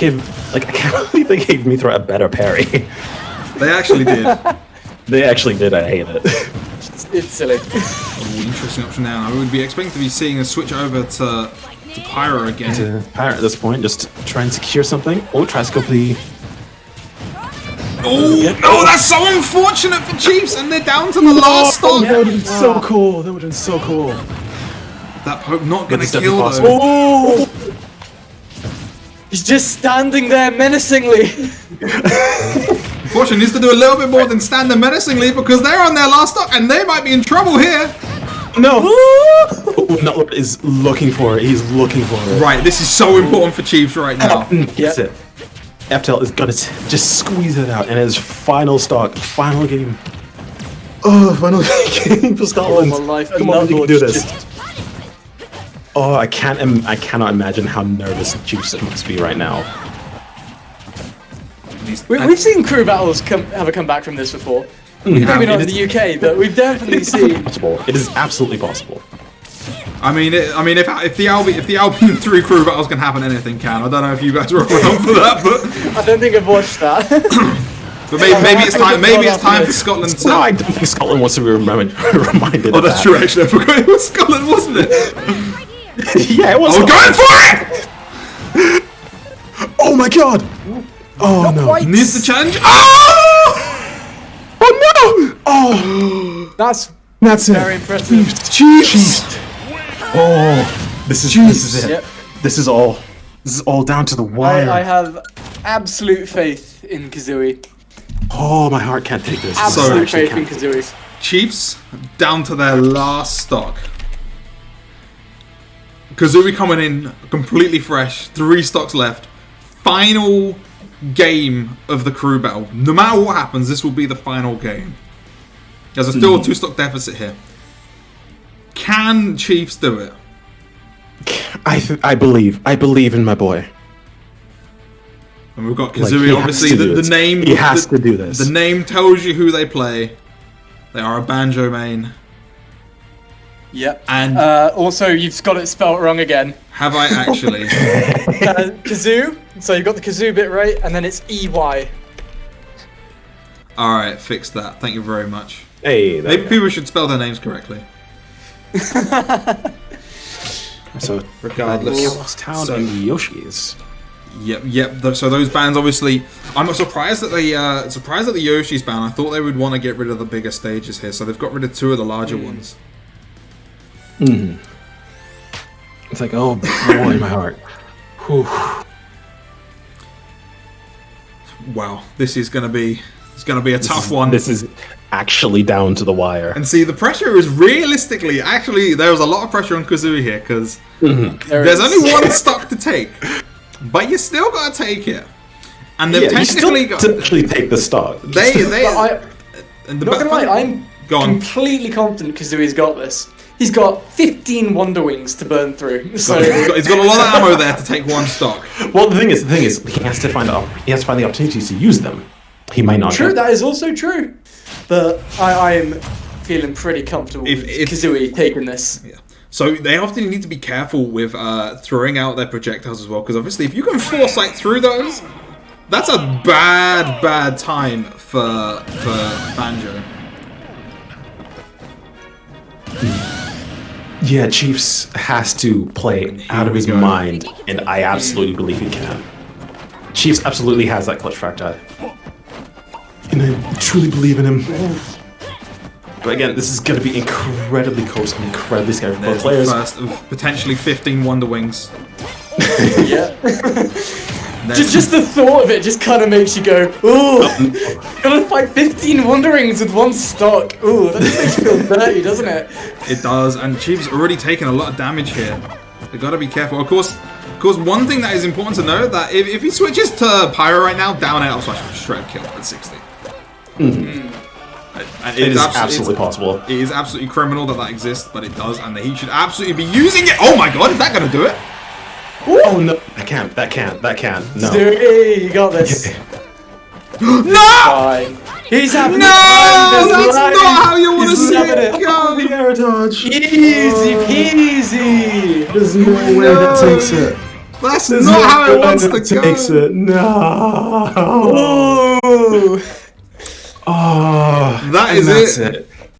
gave Mithra a better parry. They actually did. They actually did. I hate it. It's silly. Ooh, interesting option now. I would be expecting to be seeing a switch over to Pyro again. Pyre at this point, just try and secure something. Oh, tries to go for the. Oh, no, that's so unfortunate for Chiefs, and they're down to the last stock. That would have been so cool. That would have been so cool. That Pope not going But it's to kill definitely though. Oh! He's just standing there menacingly. Unfortunately, needs to do a little bit more than stand there menacingly because they're on their last stock and they might be in trouble here. No. Nutlord is looking for it. He's looking for it. Right, this is so important for Chiefs right now. That's it. FTL is gonna just squeeze it out, and his final stock, final game. Oh, final game for Scotland. Oh, my life. Come on, you can do Nutlord's this. just- Oh, I cannot imagine how nervous the Chiefs must be right now. We've seen crew battles have a comeback from this before. Maybe not in the UK, but we've definitely seen. Possible. It is absolutely possible. I mean, if the Albion 3 crew battles can happen, anything can. I don't know if you guys were around for that, but I don't think I've watched that. maybe it's time. Maybe it's time for Scotland to. No, I don't think Scotland wants to be reminded. Oh, that's true. Actually, I forgot it was Scotland, wasn't it? Right here. Yeah, it was. I was going for it. Oh my god! Oh no! Needs the challenge. Oh! Oh no! Oh, That's that's very it. impressive. Chiefs. Oh, this is it. Yep. This is all down to the wire. I have absolute faith in Kazooie. Oh, my heart can't take this. Absolute I actually faith in can't. Kazooie. Chiefs down to their last stock. Kazooie coming in completely fresh. 3 stocks left. Final game of the crew battle. No matter what happens, this will be the final game. There's still a 2-stock deficit here. Can Chiefs do it? I believe in my boy. And we've got Like, Kazooie, he obviously, has to do the this. name... He has to do this. The name tells you who they play. They are a Banjo main. Yep. And Also, you've got it spelt wrong again. have I actually? Kazoo. So you've got the Kazoo bit right, and then it's EY. Alright, fix that. Thank you very much. Hey, there Maybe we go. people should spell their names correctly. So Regardless. Chaos Town So- and the Yoshis. Yep. So those bands, obviously, I'm surprised that the Yoshi's ban. I thought they would want to get rid of the bigger stages here, so they've got rid of 2 of the larger ones. It's like, oh boy, my heart. Whew. Wow, this is gonna be a tough one. This is actually down to the wire. And see, the pressure is realistically, actually, there was a lot of pressure on Kazooie here because there's only 1 stock to take, but you still gotta take it. And they've Yeah, you still technically got essentially take the stock. they. But And the not gonna lie, funny- I'm Go on. completely confident Kazooie's got this. He's got 15 Wonder Wings to burn through. So He's got a lot of ammo there to take 1 stock. Well, the thing is, he has to find the opportunities to use them. He might not. true, get- that is also true. But I am feeling pretty comfortable If- with if- Kazooie taking this. Yeah. So they often need to be careful with throwing out their projectiles as well, because obviously if you can foresight through those, that's a bad time for Banjo. Yeah, Chiefs has to play out of we his go. mind, and I absolutely believe he can. Chiefs absolutely has that clutch factor. And I truly believe in him. But again, this is going to be incredibly close and incredibly scary for both There's the players. first of potentially 15 Wonder Wings. Yeah. There's- just the thought of it just kind of makes you go, ooh, gotta fight 15 Wonder Rings with 1 stock. Ooh, that just makes you feel dirty, doesn't it? It does, and Chief's already taken a lot of damage here. They gotta be careful. Of course, one thing that is important to note that if he switches to Pyro right now, down air slash shred kill at 60. And It is absolutely possible. It is absolutely criminal that exists, but it does, and that he should absolutely be using it. Oh my god, is that gonna do it? Oh no, that can't. No. Dude, you got this. No! Fine. He's having No! fun. That's not how you want to He's see loving it it. go! The air dodge. Easy peasy. There's no way that takes it. That's not how it wants to Takes go. it. No. Ooh. Oh, That and is that's it. it.